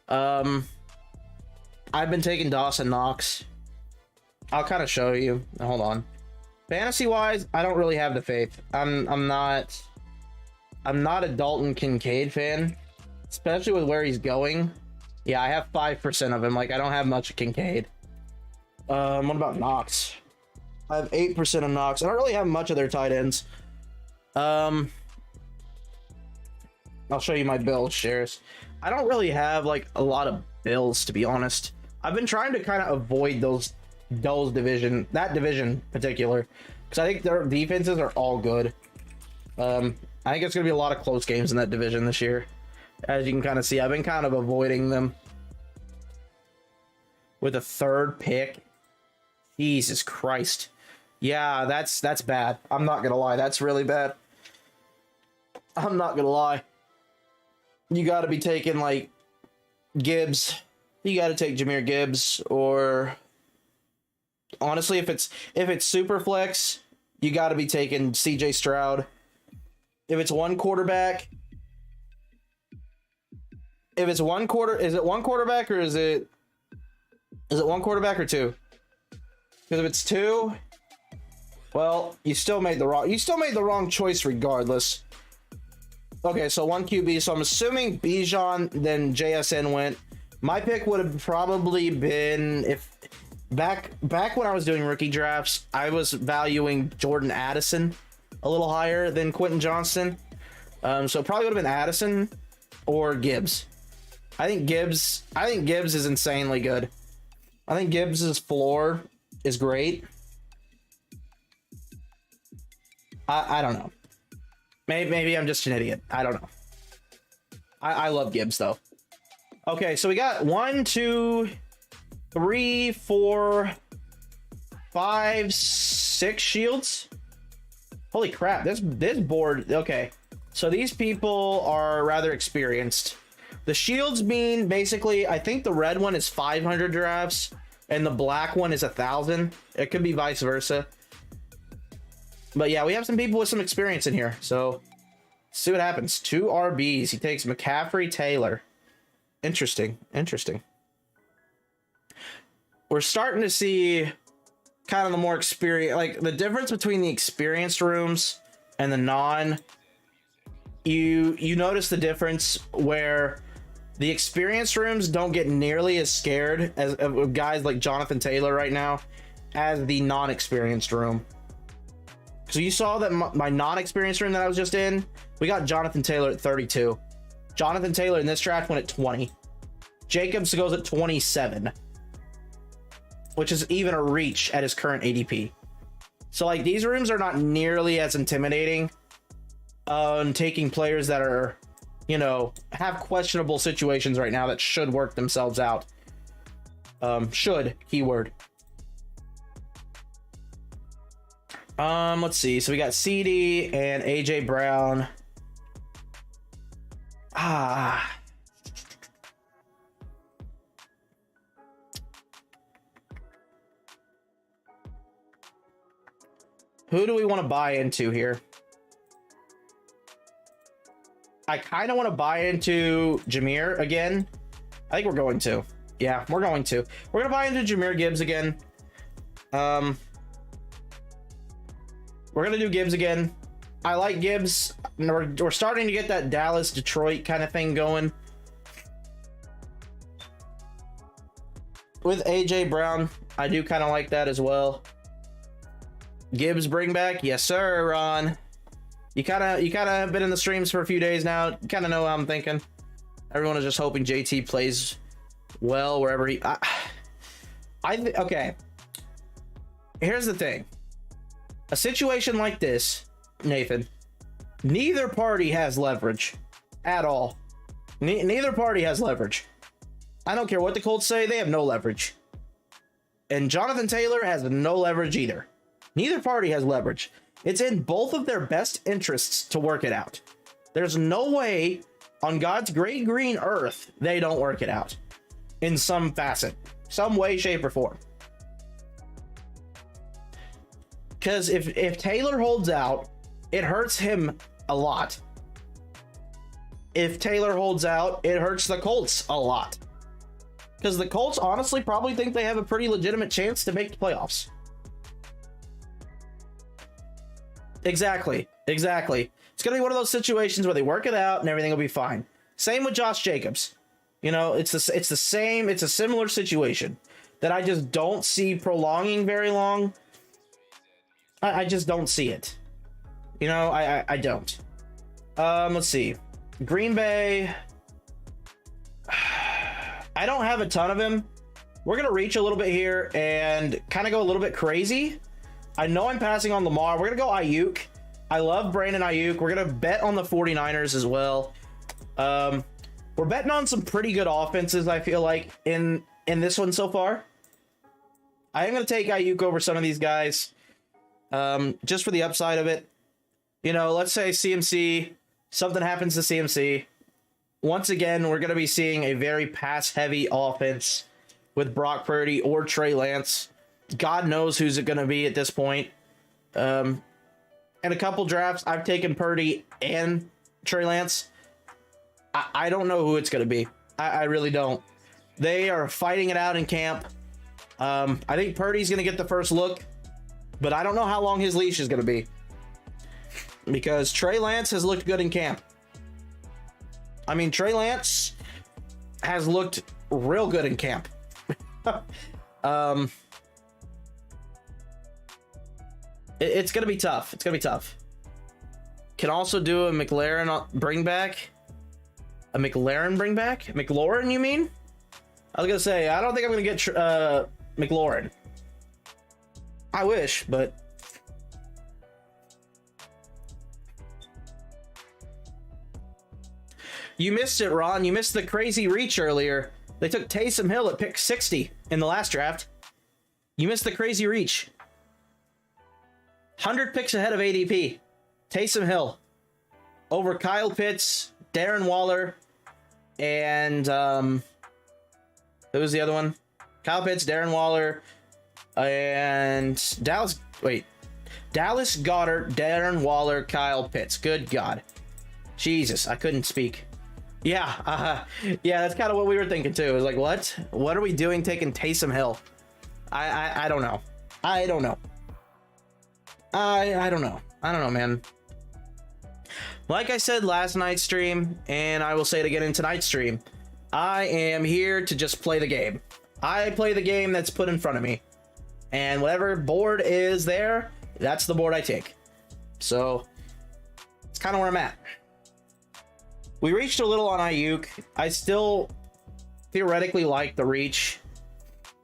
I've been taking Dawson Knox. I'll kind of show you. Hold on. Fantasy wise, I don't really have the faith. I'm not a Dalton Kincaid fan, especially with where he's going. Yeah, I have 5% of him. Like, I don't have much of Kincaid. What about Knox? I have 8% of Knox. I don't really have much of their tight ends. I'll show you my Bills shares. I don't really have like a lot of Bills, to be honest. I've been trying to kind of avoid that division in particular, because I think their defenses are all good. I think it's gonna be a lot of close games in that division this year. As you can kind of see, I've been kind of avoiding them. With a 3rd pick, Jesus Christ. Yeah, that's bad. I'm not gonna lie, that's really bad. I'm not gonna lie. You got to be taking like Gibbs. You got to take Jahmyr Gibbs, or honestly, if it's super flex, you got to be taking CJ Stroud. If it's one quarterback, is it one quarterback or is it one quarterback or 2? Because if it's 2, well, you still made the wrong choice regardless. Okay, so 1 QB. So I'm assuming Bijan, then JSN went. My pick would have probably been, if back when I was doing rookie drafts, I was valuing Jordan Addison a little higher than Quentin Johnston. So probably would have been Addison or Gibbs. I think Gibbs is insanely good. I think Gibbs's floor is great. I don't know. Maybe I'm just an idiot. I don't know. I love Gibbs though. Okay, so we got 1, 2, 3, 4, 5, 6 shields. Holy crap! This board. Okay, so these people are rather experienced. The shields mean basically, I think the red one is 500 drafts and the black one is 1,000. It could be vice versa. But yeah, we have some people with some experience in here. So, let's see what happens. 2 RBs. He takes McCaffrey, Taylor. Interesting. We're starting to see kind of the more experience, like the difference between the experienced rooms and the non. you notice the difference where the experienced rooms don't get nearly as scared as of guys like Jonathan Taylor right now as the non-experienced room. So you saw that my non-experienced room that I was just in, we got Jonathan Taylor at 32. Jonathan Taylor in this draft went at 20. Jacobs goes at 27, which is even a reach at his current ADP. So like these rooms are not nearly as intimidating on taking players that are, you know, have questionable situations right now that should work themselves out. Should, keyword. Let's see. So we got CD and AJ Brown. Who do we want to buy into here? I kind of want to buy into Jameer again. I think we're going to. Yeah, we're going to. We're going to buy into Jahmyr Gibbs again. We're going to do Gibbs again. I like Gibbs. We're starting to get that Dallas-Detroit kind of thing going. With AJ Brown, I do kind of like that as well. Gibbs bring back? Yes, sir, Ron. You kind of have been in the streams for a few days now. You kind of know how I'm thinking. Everyone is just hoping JT plays well wherever he... Okay. Here's the thing. A situation like this, Nathan, neither party has leverage at all. Neither party has leverage. I don't care what the Colts say, they have no leverage. And Jonathan Taylor has no leverage either. Neither party has leverage. It's in both of their best interests to work it out. There's no way on God's great green earth they don't work it out in some facet, some way, shape, or form. Because if Taylor holds out, it hurts him a lot. If Taylor holds out, it hurts the Colts a lot. Because the Colts honestly probably think they have a pretty legitimate chance to make the playoffs. Exactly. It's going to be one of those situations where they work it out and everything will be fine. Same with Josh Jacobs. You know, it's a similar situation that I just don't see prolonging very long. I just don't see it. You know, I don't. Let's see. Green Bay. I don't have a ton of him. We're going to reach a little bit here and kind of go a little bit crazy. I know I'm passing on Lamar. We're going to go Ayuk. I love Brandon Ayuk. We're going to bet on the 49ers as well. We're betting on some pretty good offenses, I feel like, in this one so far. I am going to take Ayuk over some of these guys. Just for the upside of it. You know, let's say CMC, something happens to CMC. Once again, we're going to be seeing a very pass-heavy offense with Brock Purdy or Trey Lance. God knows who's it going to be at this point. In a couple drafts, I've taken Purdy and Trey Lance. I don't know who it's going to be. I really don't. They are fighting it out in camp. I think Purdy's going to get the first look. But I don't know how long his leash is going to be. Because Trey Lance has looked good in camp. I mean, Trey Lance has looked real good in camp. It's going to be tough. It's going to be tough. Can also do a McLaurin bring back. A McLaurin bring back? McLaurin, you mean? I was going to say, I don't think I'm going to get McLaurin. I wish, but... You missed it, Ron. You missed the crazy reach earlier. They took Taysom Hill at pick 60 in the last draft. You missed the crazy reach. 100 picks ahead of ADP. Taysom Hill. Over Kyle Pitts, Darren Waller, and... who was the other one? Kyle Pitts, Darren Waller, and Dallas Goedert, Darren Waller, Kyle Pitts. Good God. Jesus, I couldn't speak. Yeah, that's kind of what we were thinking too. It was like, what are we doing taking Taysom Hill? I don't know. I don't know, man. Like I said last night's stream, and I will say it again in tonight's stream, I am here to just play the game. I play the game that's put in front of me. And whatever board is there, that's the board I take. So, it's kind of where I'm at. We reached a little on Ayuk. I still theoretically like the reach.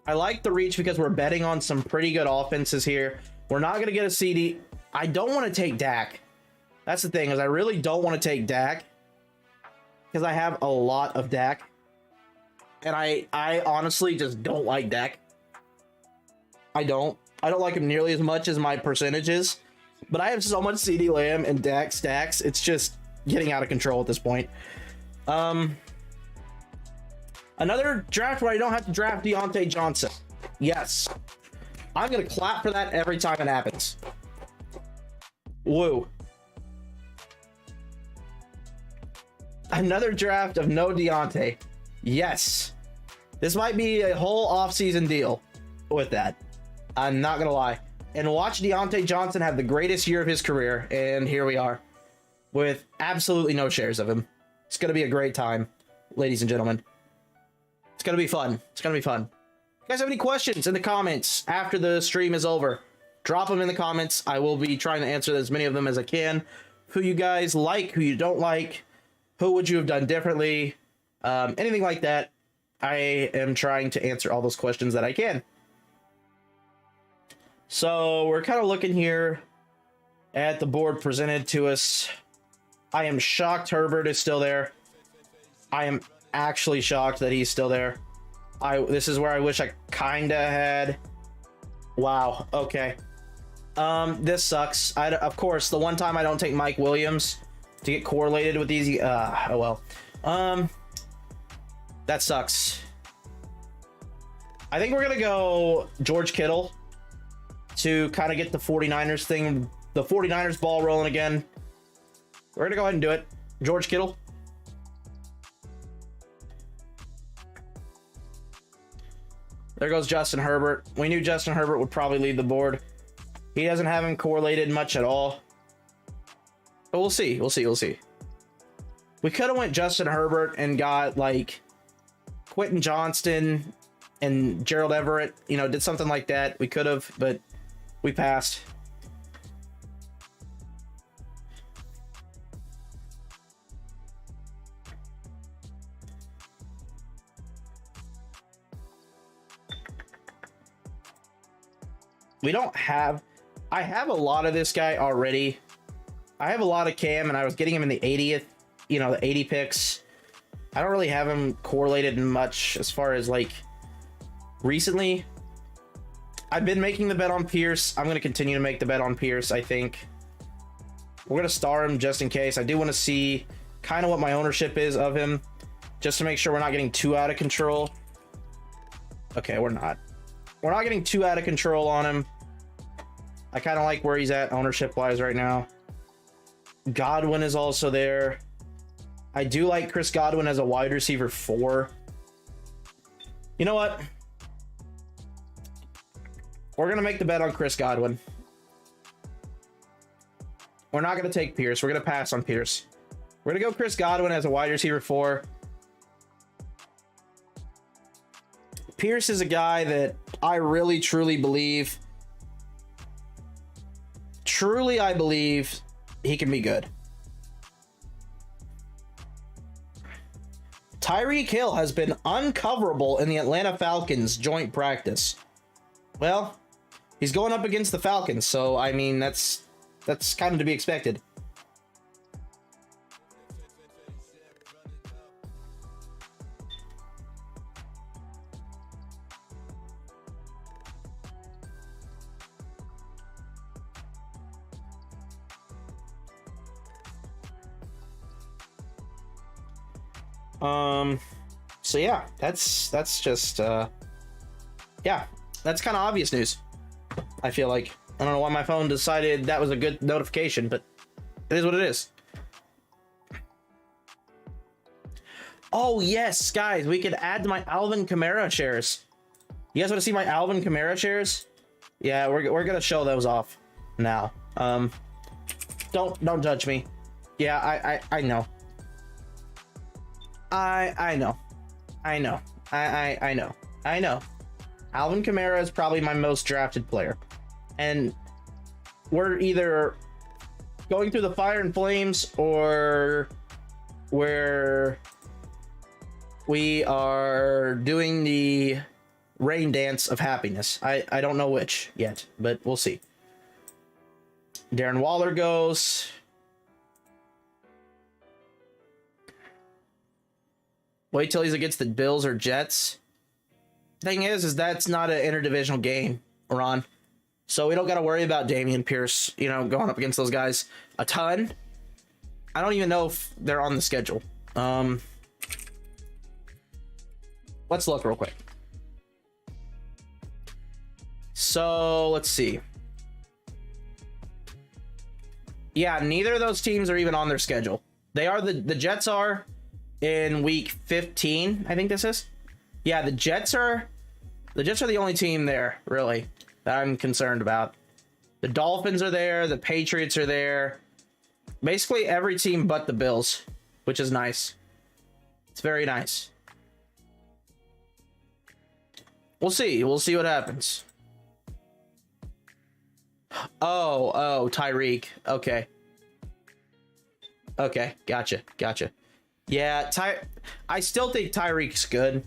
I like the reach because we're betting on some pretty good offenses here. We're not going to get a CD. I don't want to take Dak. That's the thing, is I really don't want to take Dak because I have a lot of Dak. And I honestly just don't like Dak. I don't like him nearly as much as my percentages. But I have so much CD Lamb and Dak stacks. It's just getting out of control at this point. Another draft where I don't have to draft Deontay Johnson. Yes. I'm going to clap for that every time it happens. Woo. Another draft of no Deontay. Yes. This might be a whole offseason deal with that. I'm not going to lie. And watch Deontay Johnson have the greatest year of his career. And here we are with absolutely no shares of him. It's going to be a great time, ladies and gentlemen. It's going to be fun. It's going to be fun. If you guys have any questions in the comments after the stream is over, drop them in the comments. I will be trying to answer as many of them as I can. Who you guys like, who you don't like, who would you have done differently, anything like that. I am trying to answer all those questions that I can. So we're kind of looking here at the board presented to us. I am shocked Herbert is still there. I am actually shocked that he's still there. This is where I wish I kind of had. Wow. Okay. This sucks. Of course, the one time I don't take Mike Williams to get correlated with these. Oh well. That sucks. I think we're gonna go George Kittle to kind of get the 49ers thing, the 49ers ball rolling again. We're gonna go ahead and do it. George Kittle. There goes Justin Herbert. We knew Justin Herbert would probably lead the board. He doesn't have him correlated much at all. But we'll see. We'll see. We'll see. We could have went Justin Herbert and got like Quentin Johnston and Gerald Everett. You know, did something like that. We could have, but we passed. We don't have... I have a lot of this guy already. I have a lot of Cam, and I was getting him in the 80th, you know, the 80 picks. I don't really have him correlated much as far as, like, recently. I've been making the bet on Pierce. I'm going to continue to make the bet on Pierce, I think. We're going to star him just in case. I do want to see kind of what my ownership is of him, just to make sure we're not getting too out of control. Okay, we're not. We're not getting too out of control on him. I kind of like where he's at ownership-wise right now. Godwin is also there. I do like Chris Godwin as a wide receiver 4. You know what? We're going to make the bet on Chris Godwin. We're not going to take Pierce. We're going to pass on Pierce. We're going to go Chris Godwin as a wide receiver 4. Pierce is a guy that I really, truly believe. Truly, I believe he can be good. Tyreek Hill has been uncoverable in the Atlanta Falcons joint practice. Well, he's going up against the Falcons, so I mean that's kind of to be expected. So yeah, that's just yeah, that's kind of obvious news. I feel like I don't know why my phone decided that was a good notification, but it is what it is. Oh yes, guys, we could add to my Alvin Kamara shares. You guys want to see my Alvin Kamara shares? Yeah, we're gonna show those off now. Don't judge me. Yeah, I know. I know. I know. I know. I know. Alvin Kamara is probably my most drafted player. And we're either going through the fire and flames or we are doing the rain dance of happiness. I don't know which yet, but we'll see. Darren Waller goes. Wait till he's against the Bills or Jets. Thing is that's not an interdivisional game, Ron. So we don't got to worry about Dameon Pierce, you know, going up against those guys a ton. I don't even know if they're on the schedule. Let's look real quick. So let's see. Yeah, neither of those teams are even on their schedule. They are the Jets are in week 15, I think this is. Yeah, the Jets are the only team there, really, that I'm concerned about. The Dolphins are there, the Patriots are there. Basically every team but the Bills, which is nice. It's very nice. We'll see. We'll see what happens. Oh, Tyreek. Okay. Okay, gotcha. Yeah, I still think Tyreek's good.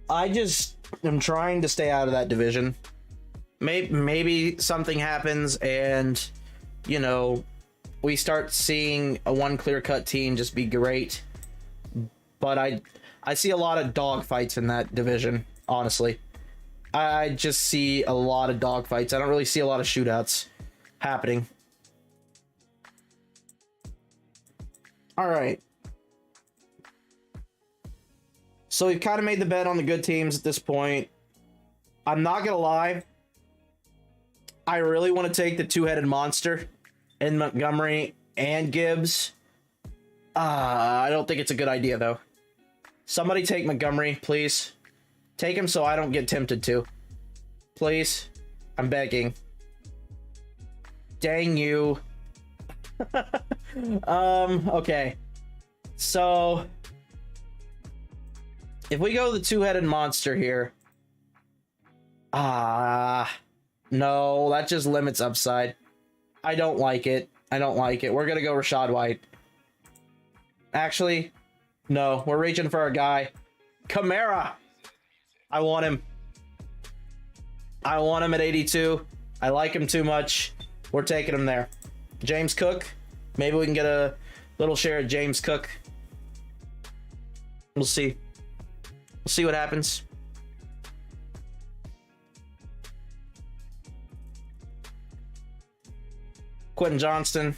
I just am trying to stay out of that division. Maybe something happens and, you know, we start seeing a one clear-cut team just be great. But I see a lot of dogfights in that division, honestly. I just see a lot of dogfights. I don't really see a lot of shootouts happening. All right. So we've kind of made the bet on the good teams at this point. I'm not going to lie. I really want to take the two-headed monster in Montgomery and Gibbs. I don't think it's a good idea, though. Somebody take Montgomery, please. Take him so I don't get tempted to. Please. I'm begging. Dang you. Okay. So if we go the two-headed monster here. No, that just limits upside. I don't like it. We're gonna go Rachaad White. Actually, no, we're reaching for a guy. Kamara. I want him at 82. I like him too much. We're taking him there. James Cook. Maybe we can get a little share of James Cook. We'll see. We'll see what happens. Quentin Johnston.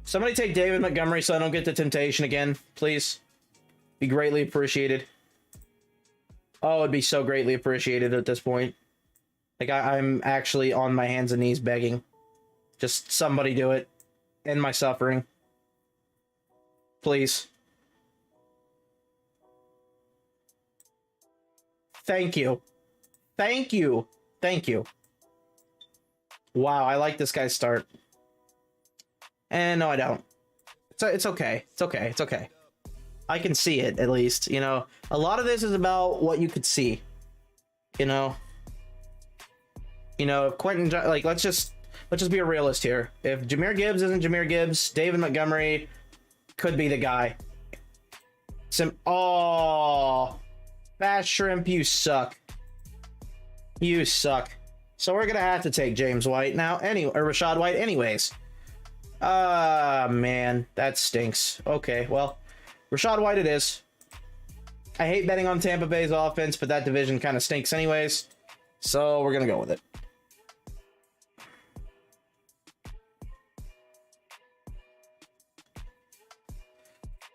Somebody take David Montgomery so I don't get the temptation again, please. Be greatly appreciated. Oh, it'd be so greatly appreciated at this point. Like, I'm actually on my hands and knees begging. Just somebody do it. End my suffering. Please. Thank you. Thank you. Thank you. Wow, I like this guy's start. And no, I don't. It's okay. It's okay. It's okay. I can see it, at least. You know, a lot of this is about what you could see. You know, Quentin, like, let's just be a realist here. If Jahmyr Gibbs isn't Jahmyr Gibbs, David Montgomery could be the guy. Oh, Fast Shrimp, you suck. You suck. So we're gonna have to take James White now, or Rachaad White, anyways. Man, that stinks. Okay, well, Rachaad White it is. I hate betting on Tampa Bay's offense, but that division kind of stinks anyways. So we're gonna go with it.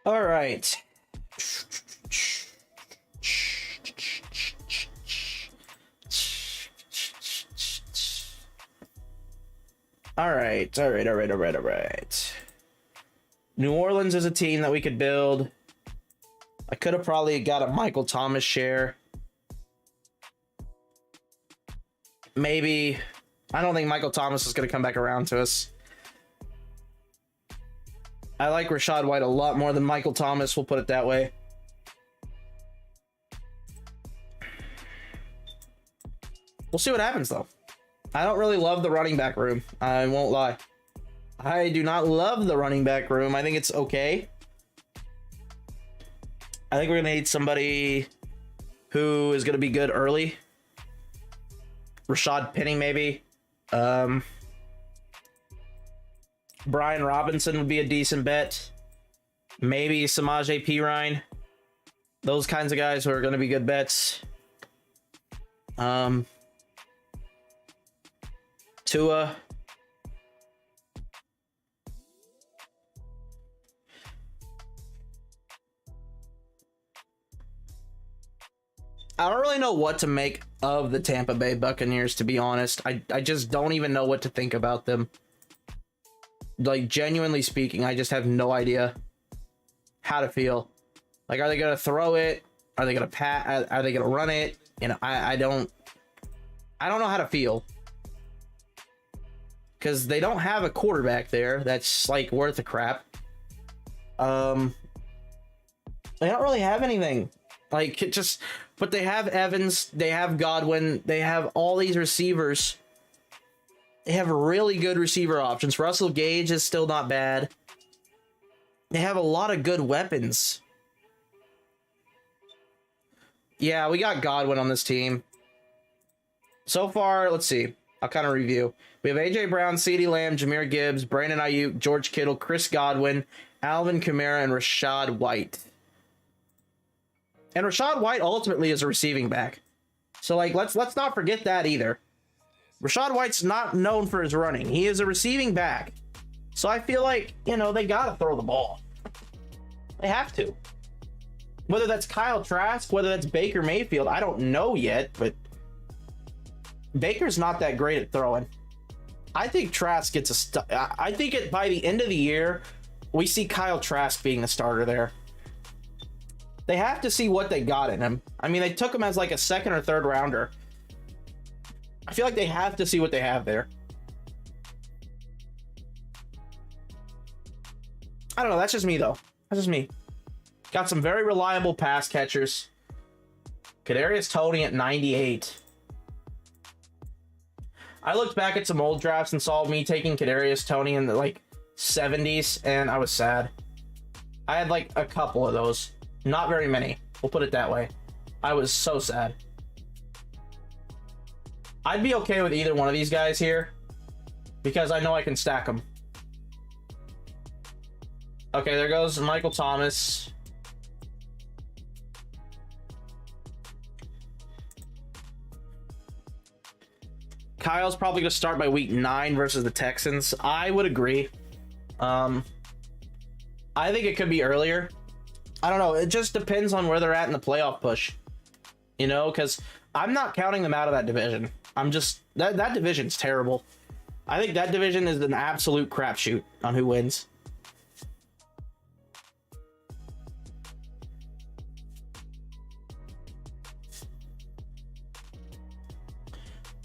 All right. All right. New Orleans is a team that we could build. I could have probably got a Michael Thomas share. Maybe. I don't think Michael Thomas is going to come back around to us. I like Rachaad White a lot more than Michael Thomas, we'll put it that way. We'll see what happens, though. I don't really love the running back room. I won't lie. I do not love the running back room. I think it's okay. I think we're going to need somebody who is going to be good early. Rashad Penny, maybe. Brian Robinson would be a decent bet. Maybe Samaje Perine. Those kinds of guys who are going to be good bets. Tua. I don't really know what to make of the Tampa Bay Buccaneers, to be honest. I just don't even know what to think about them. Like, genuinely speaking, I just have no idea how to feel. Like, are they going to throw it? Are they going to pat? Are they going to run it? You know, I don't know how to feel. Because they don't have a quarterback there that's, like, worth a crap. They don't really have anything. Like, it just... But they have Evans, they have Godwin, they have all these receivers. They have really good receiver options. Russell Gage is still not bad. They have a lot of good weapons. Yeah, we got Godwin on this team. So far, let's see. I'll kind of review. We have A.J. Brown, CeeDee Lamb, Jahmyr Gibbs, Brandon Ayuk, George Kittle, Chris Godwin, Alvin Kamara, and Rachaad White. And Rachaad White ultimately is a receiving back. So, like, let's not forget that either. Rachaad White's not known for his running. He is a receiving back. So I feel like, you know, they got to throw the ball. They have to. Whether that's Kyle Trask, whether that's Baker Mayfield, I don't know yet, but Baker's not that great at throwing. I think Trask gets I think by the end of the year, we see Kyle Trask being the starter there. They have to see what they got in him. I mean, they took him as like a second or third rounder. I feel like they have to see what they have there. I don't know. That's just me, though. That's just me. Got some very reliable pass catchers. Kadarius Toney at 98. I looked back at some old drafts and saw me taking Kadarius Toney in the like 70s, and I was sad. I had like a couple of those. Not very many. We'll put it that way. I was so sad. I'd be okay with either one of these guys here because I know I can stack them. Okay, there goes Michael Thomas. Kyle's probably going to start by week 9 versus the Texans. I would agree. I think it could be earlier. I don't know. It just depends on where they're at in the playoff push. You know, because I'm not counting them out of that division. I'm just... That division's terrible. I think that division is an absolute crapshoot on who wins.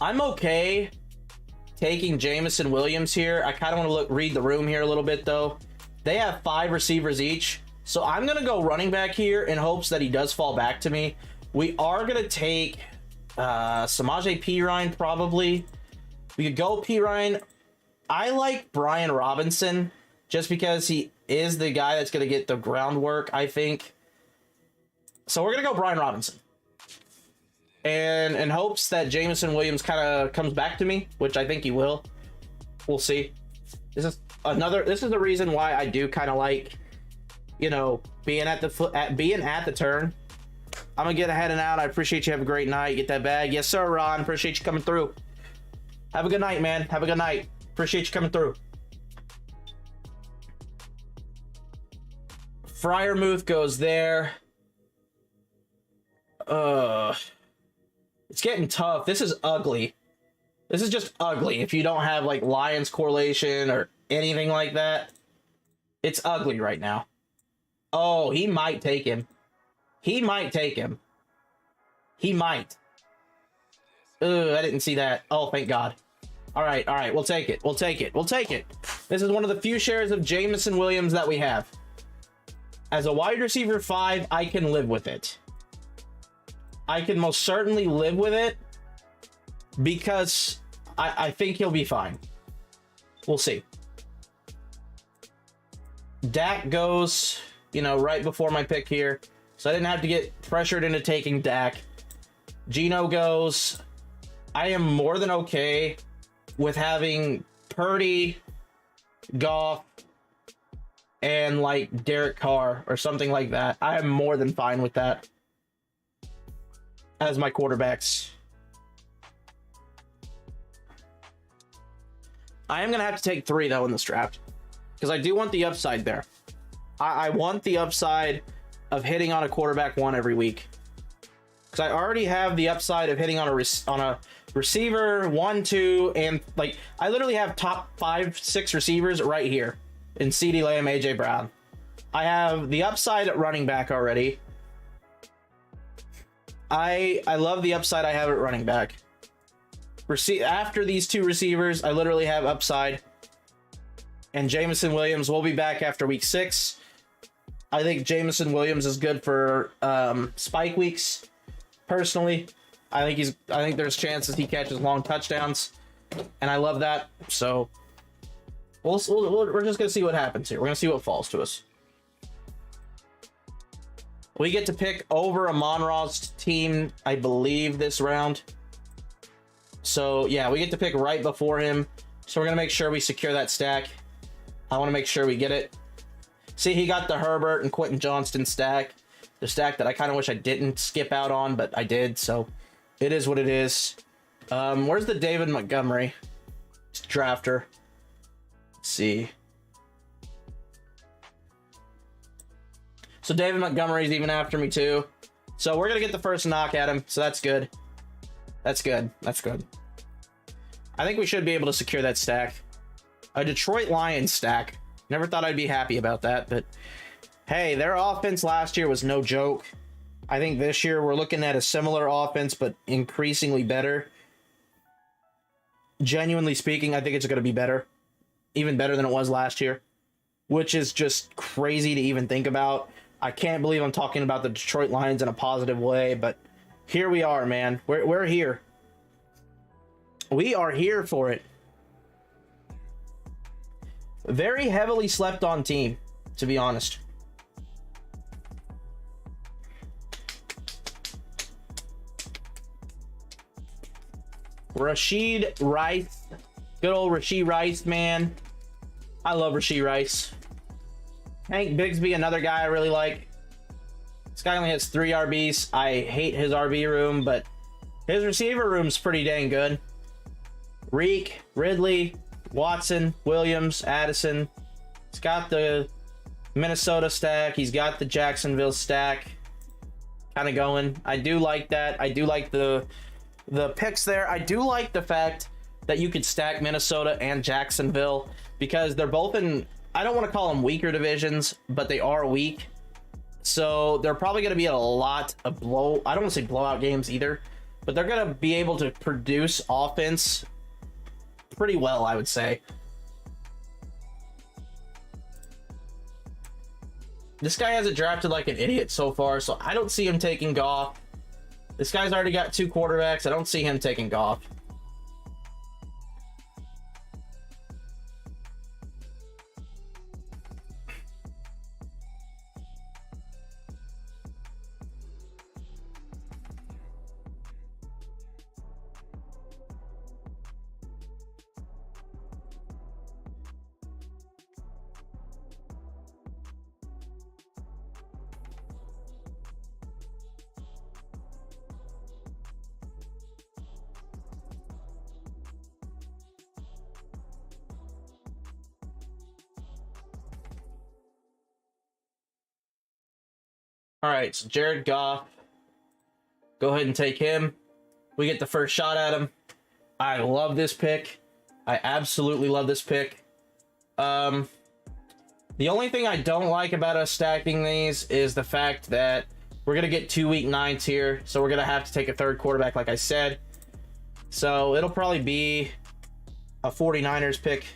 I'm okay taking Jameson Williams here. I kind of want to read the room here a little bit, though. They have 5 receivers each. So I'm going to go running back here in hopes that he does fall back to me. We are going to take Samaje Perine probably. We could go Perine. I like Brian Robinson just because he is the guy that's going to get the groundwork, I think. So we're going to go Brian Robinson. And in hopes that Jameson Williams kind of comes back to me, which I think he will. We'll see. This is the reason why I do kind of like, you know, being at the turn. I'm gonna get ahead and out. I appreciate you. Have a great night. Get that bag. Yes, sir, Ron. Appreciate you coming through. Have a good night, man. Have a good night. Appreciate you coming through. Freiermuth goes there. It's getting tough. This is ugly. This is just ugly. If you don't have like Lions correlation or anything like that, it's ugly right now. Oh, he might take him. He might take him. He might. Ugh, I didn't see that. Oh, thank God. All right. We'll take it. We'll take it. This is one of the few shares of Jameson Williams that we have. As a wide receiver 5, I can live with it. I can most certainly live with it because I think he'll be fine. We'll see. Dak goes, you know, right before my pick here. So I didn't have to get pressured into taking Dak. Geno goes. I am more than okay with having Purdy, Goff, and like Derek Carr or something like that. I am more than fine with that as my quarterbacks. I am going to have to take 3, though, in this draft because I do want the upside there. I want the upside of hitting on a quarterback 1 every week because I already have the upside of hitting on a receiver 1, 2, and like I literally have top 5, 6 receivers right here in CeeDee Lamb, AJ Brown. I have the upside at running back already. I love the upside I have at running back. After these 2 receivers, I literally have upside. And Jameson Williams will be back after week 6. I think Jameson Williams is good for spike weeks. Personally, I think there's chances he catches long touchdowns, and I love that. So we're just gonna see what happens here. We're gonna see what falls to us. We get to pick over Amon-Ra's team, I believe, this round. So yeah, we get to pick right before him. So we're gonna make sure we secure that stack. I want to make sure we get it. See, he got the Herbert and Quentin Johnston stack. The stack that I kind of wish I didn't skip out on, but I did. So it is what it is. Where's the David Montgomery drafter? Let's see. So David Montgomery's even after me too. So we're gonna get the first knock at him. So that's good. That's good. That's good. I think we should be able to secure that stack. A Detroit Lions stack. Never thought I'd be happy about that, but hey, their offense last year was no joke. I think this year we're looking at a similar offense, but increasingly better. Genuinely speaking, I think it's going to be better. Even better than it was last year, which is just crazy to even think about. I can't believe I'm talking about the Detroit Lions in a positive way, but here we are, man. We're here. We are here for it. Very heavily slept on team, to be honest. Rashid Rice. Good old Rashid Rice, man. I love Rashid Rice. Hank Bigsby, another guy I really like. This guy only has 3 RBs. I hate his RB room, but his receiver room's pretty dang good. Reek, Ridley, Watson, Williams, Addison. He's got the Minnesota stack. He's got the Jacksonville stack kind of going. I do like that. I do like the picks there. I do like the fact that you could stack Minnesota and Jacksonville because they're both in, I don't want to call them weaker divisions, but they are weak. So they're probably going to be a lot of I don't want to say blowout games either, but they're going to be able to produce offense pretty well, I would say. This guy hasn't drafted like an idiot so far, so I don't see him taking Goff. This guy's already got 2 quarterbacks. I don't see him taking Goff. All right, so Jared Goff. Go ahead and take him. We get the first shot at him. I love this pick. I absolutely love this pick. The only thing I don't like about us stacking these is the fact that we're going to get 2 week 9s here. So we're going to have to take a 3rd quarterback, like I said. So it'll probably be a 49ers pick.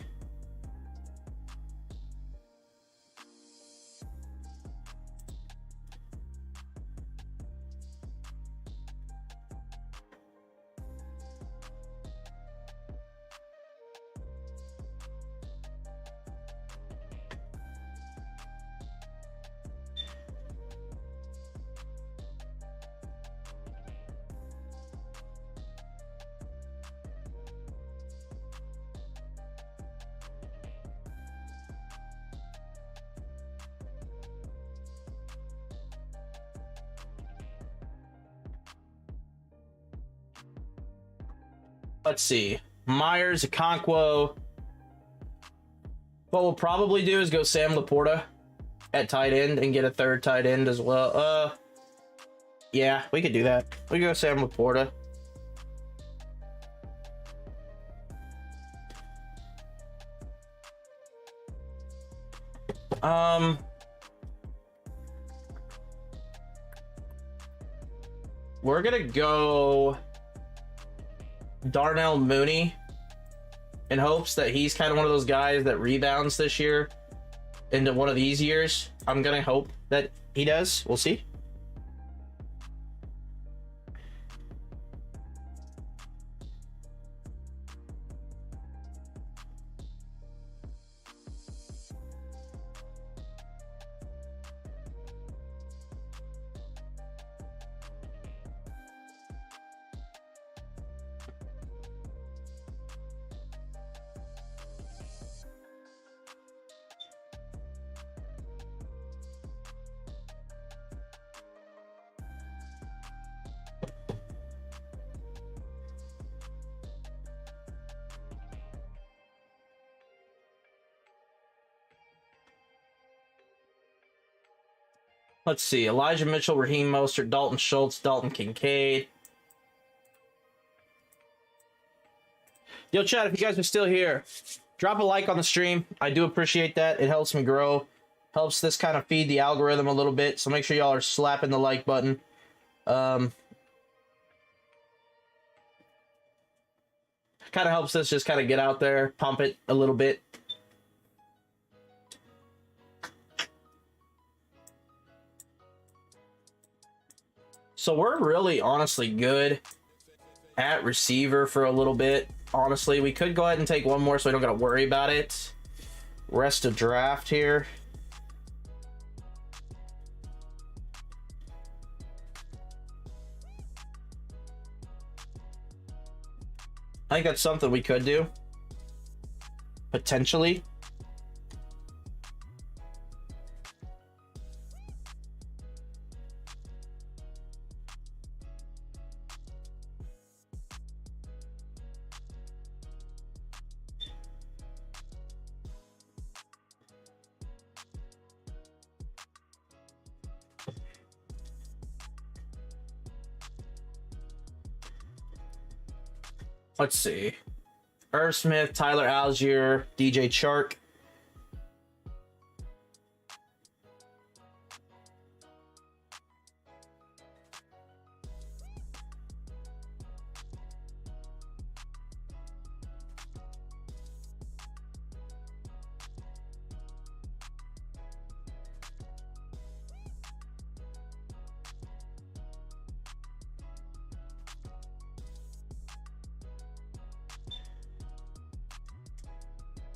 Let's see. Myers, Okonkwo. What we'll probably do is go Sam Laporta at tight end and get a third tight end as well. Yeah, we could do that. We go Sam Laporta. We're gonna go Darnell Mooney in hopes that he's kind of one of those guys that rebounds this year into one of these years. I'm gonna hope that he does. We'll see. Let's see. Elijah Mitchell, Raheem Mostert, Dalton Schultz, Dalton Kincaid. Yo, chat, if you guys are still here, drop a like on the stream. I do appreciate that. It helps me grow. Helps this kind of feed the algorithm a little bit. So make sure y'all are slapping the like button. Kind of helps us just kind of get out there, pump it a little bit. So we're really honestly good at receiver for a little bit. Honestly, we could go ahead and take one more so we don't got to worry about it. Rest of draft here. I think that's something we could do. Potentially. Let's see. Irv Smith, Tyler Algier, DJ Chark.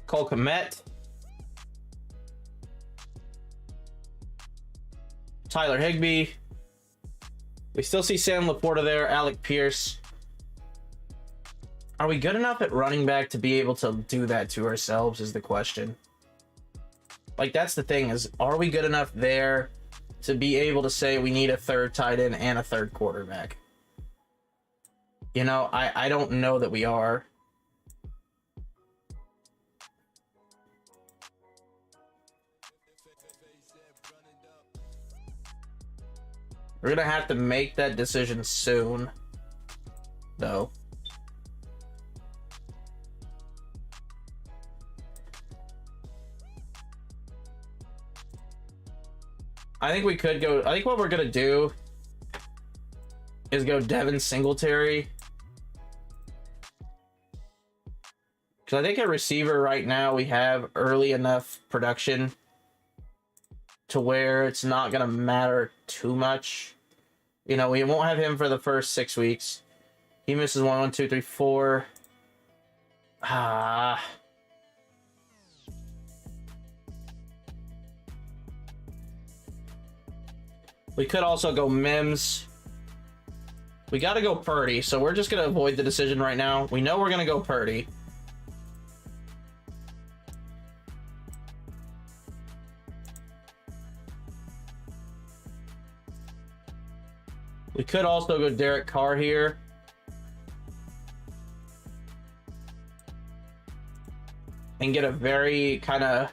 Cole Kmet, Tyler Higbee. We still see Sam Laporta there, Alec Pierce. Are we good enough at running back to be able to do that to ourselves is the question. Like, that's the thing, is are we good enough there to be able to say we need a third tight end and a third quarterback? You know, I don't know that we are. We're gonna have to make that decision soon, though. I think we could go. I think what we're gonna do is go Devin Singletary, because I think at receiver right now we have early enough production to where it's not gonna matter too much. You know, we won't have him for the first 6 weeks. He misses 1, 2, 3, 4. We could also go Mims. We got to go Purdy, so we're just gonna avoid the decision right now. We know we're gonna go Purdy. We could also go Derek Carr here. and get a very kind of...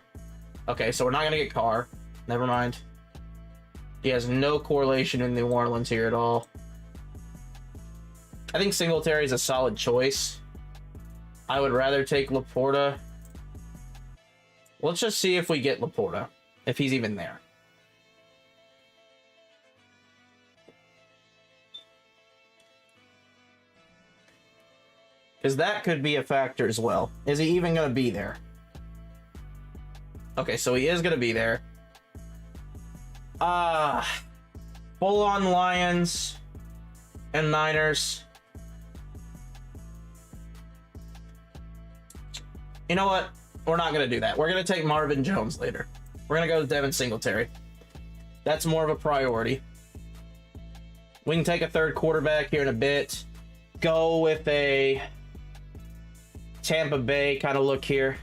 Okay, so we're not going to get Carr. Never mind. He has no correlation in New Orleans here at all. I think Singletary is a solid choice. I would rather take Laporta. Let's just see if we get Laporta, if he's even there. Because that could be a factor as well. Is he even going to be there? Okay, so he is going to be there. Full-on Lions and Niners. You know what? We're not going to do that. We're going to take Marvin Jones later. We're going to go with Devin Singletary. That's more of a priority. We can take a third quarterback here in a bit. Go with a Tampa Bay kind of look here.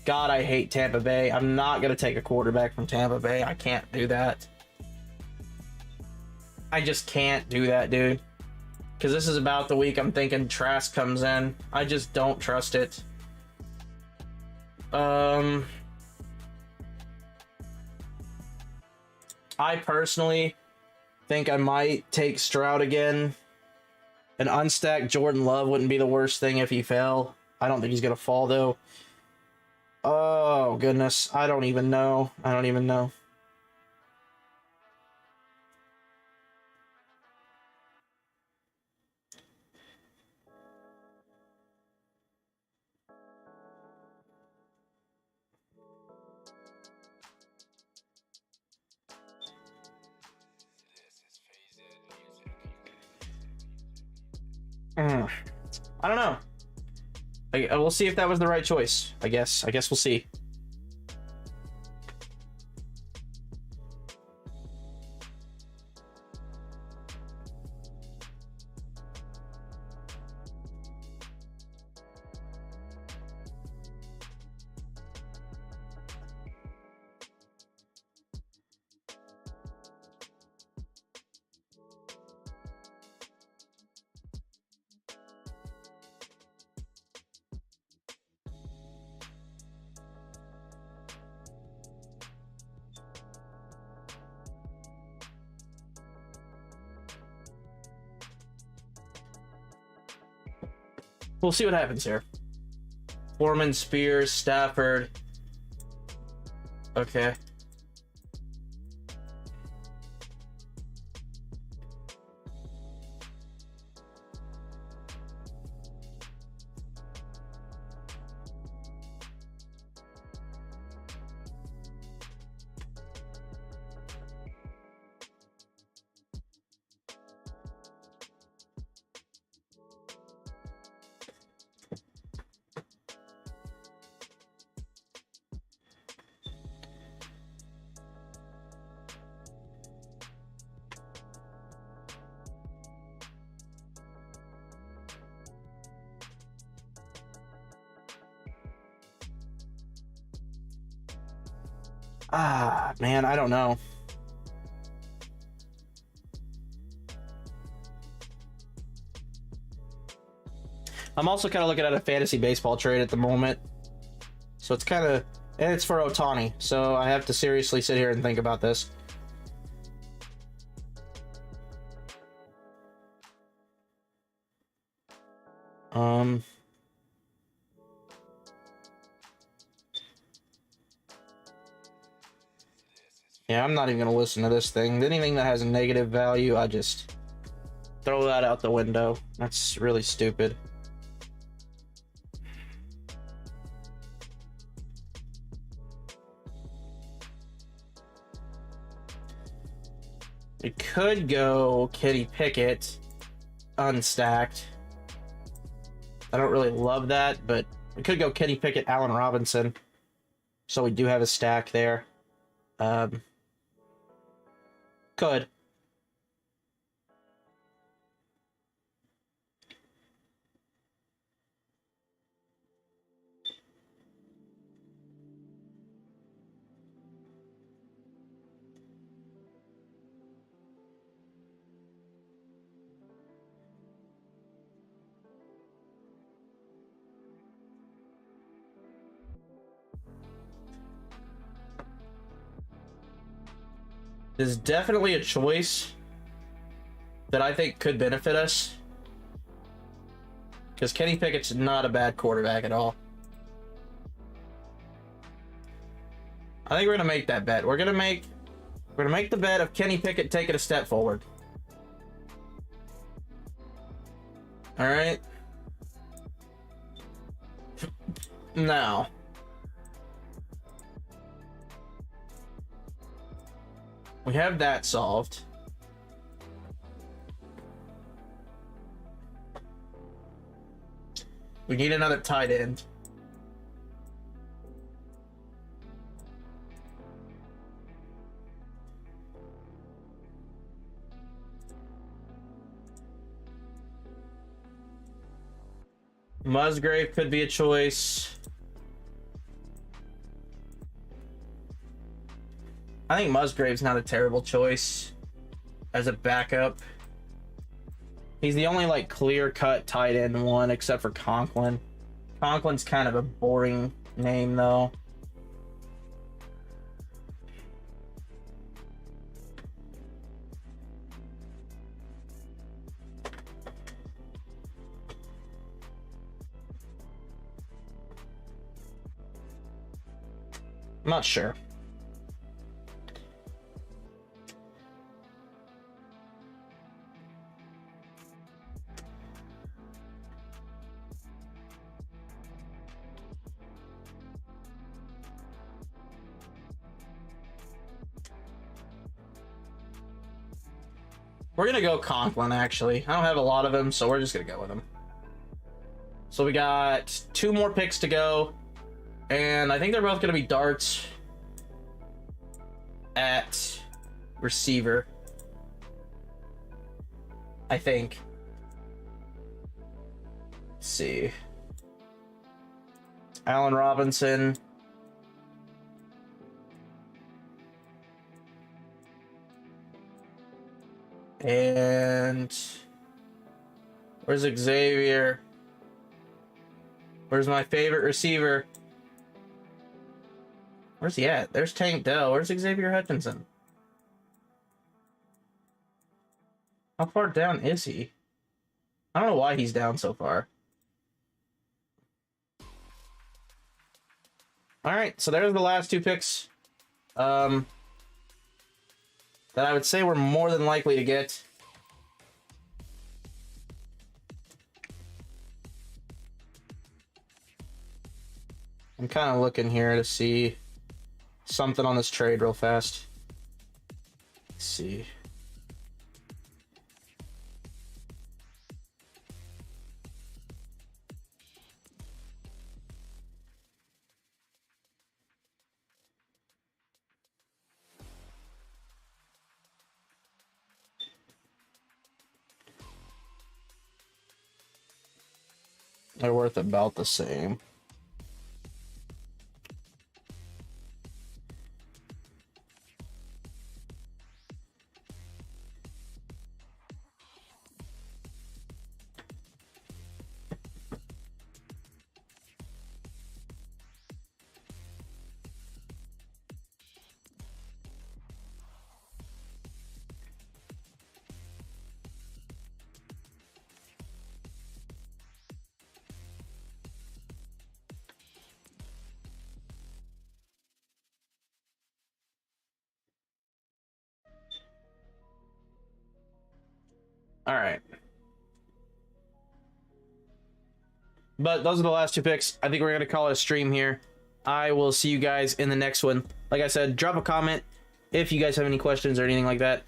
God, I hate Tampa Bay. I'm not going to take a quarterback from Tampa Bay. I can't do that. I just can't do that, dude. Because this is about the week I'm thinking Trask comes in. I just don't trust it. I personally think I might take Stroud again. An unstacked Jordan Love wouldn't be the worst thing if he fell. I don't think he's going to fall, though. Oh, goodness. I don't even know. I don't even know. I don't know. We'll see if that was the right choice. I guess we'll see. We'll see what happens here. Foreman, Spears, Stafford. Okay. Man, I don't know. I'm also kind of looking at a fantasy baseball trade at the moment. So it's kind of... And it's for Ohtani. So I have to seriously sit here and think about this. Yeah, I'm not even going to listen to this thing. Anything that has a negative value, I just throw that out the window. That's really stupid. We could go Kenny Pickett unstacked. I don't really love that, but we could go Kenny Pickett, Allen Robinson. So we do have a stack there. Could. is definitely a choice that I think could benefit us. Because Kenny Pickett's not a bad quarterback at all. I think we're gonna make that bet. We're gonna make the bet of Kenny Pickett taking a step forward. All right. Now, we have that solved. We need another tight end. Musgrave could be a choice. I think Musgrave's not a terrible choice as a backup. He's the only like clear-cut tight end one except for Conklin. Conklin's kind of a boring name though. I'm not sure. We're gonna go Conklin, actually. I don't have a lot of them, so we're just gonna go with him. So we got 2 more picks to go, and I think they're both gonna be darts at receiver. I think. Let's see. Allen Robinson. And where's Xavier? Where's my favorite receiver? Where's he at? There's Tank Dell. Where's Xavier Hutchinson? How far down is he? I don't know why he's down so far. All right, so there's the last 2 picks. That I would say we're more than likely to get. I'm kind of looking here to see something on this trade real fast. Let's see. They're worth about the same. All right. But those are the last 2 picks. I think we're going to call it a stream here. I will see you guys in the next one. Like I said, drop a comment if you guys have any questions or anything like that.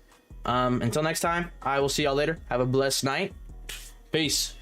Until next time, I will see y'all later. Have a blessed night. Peace.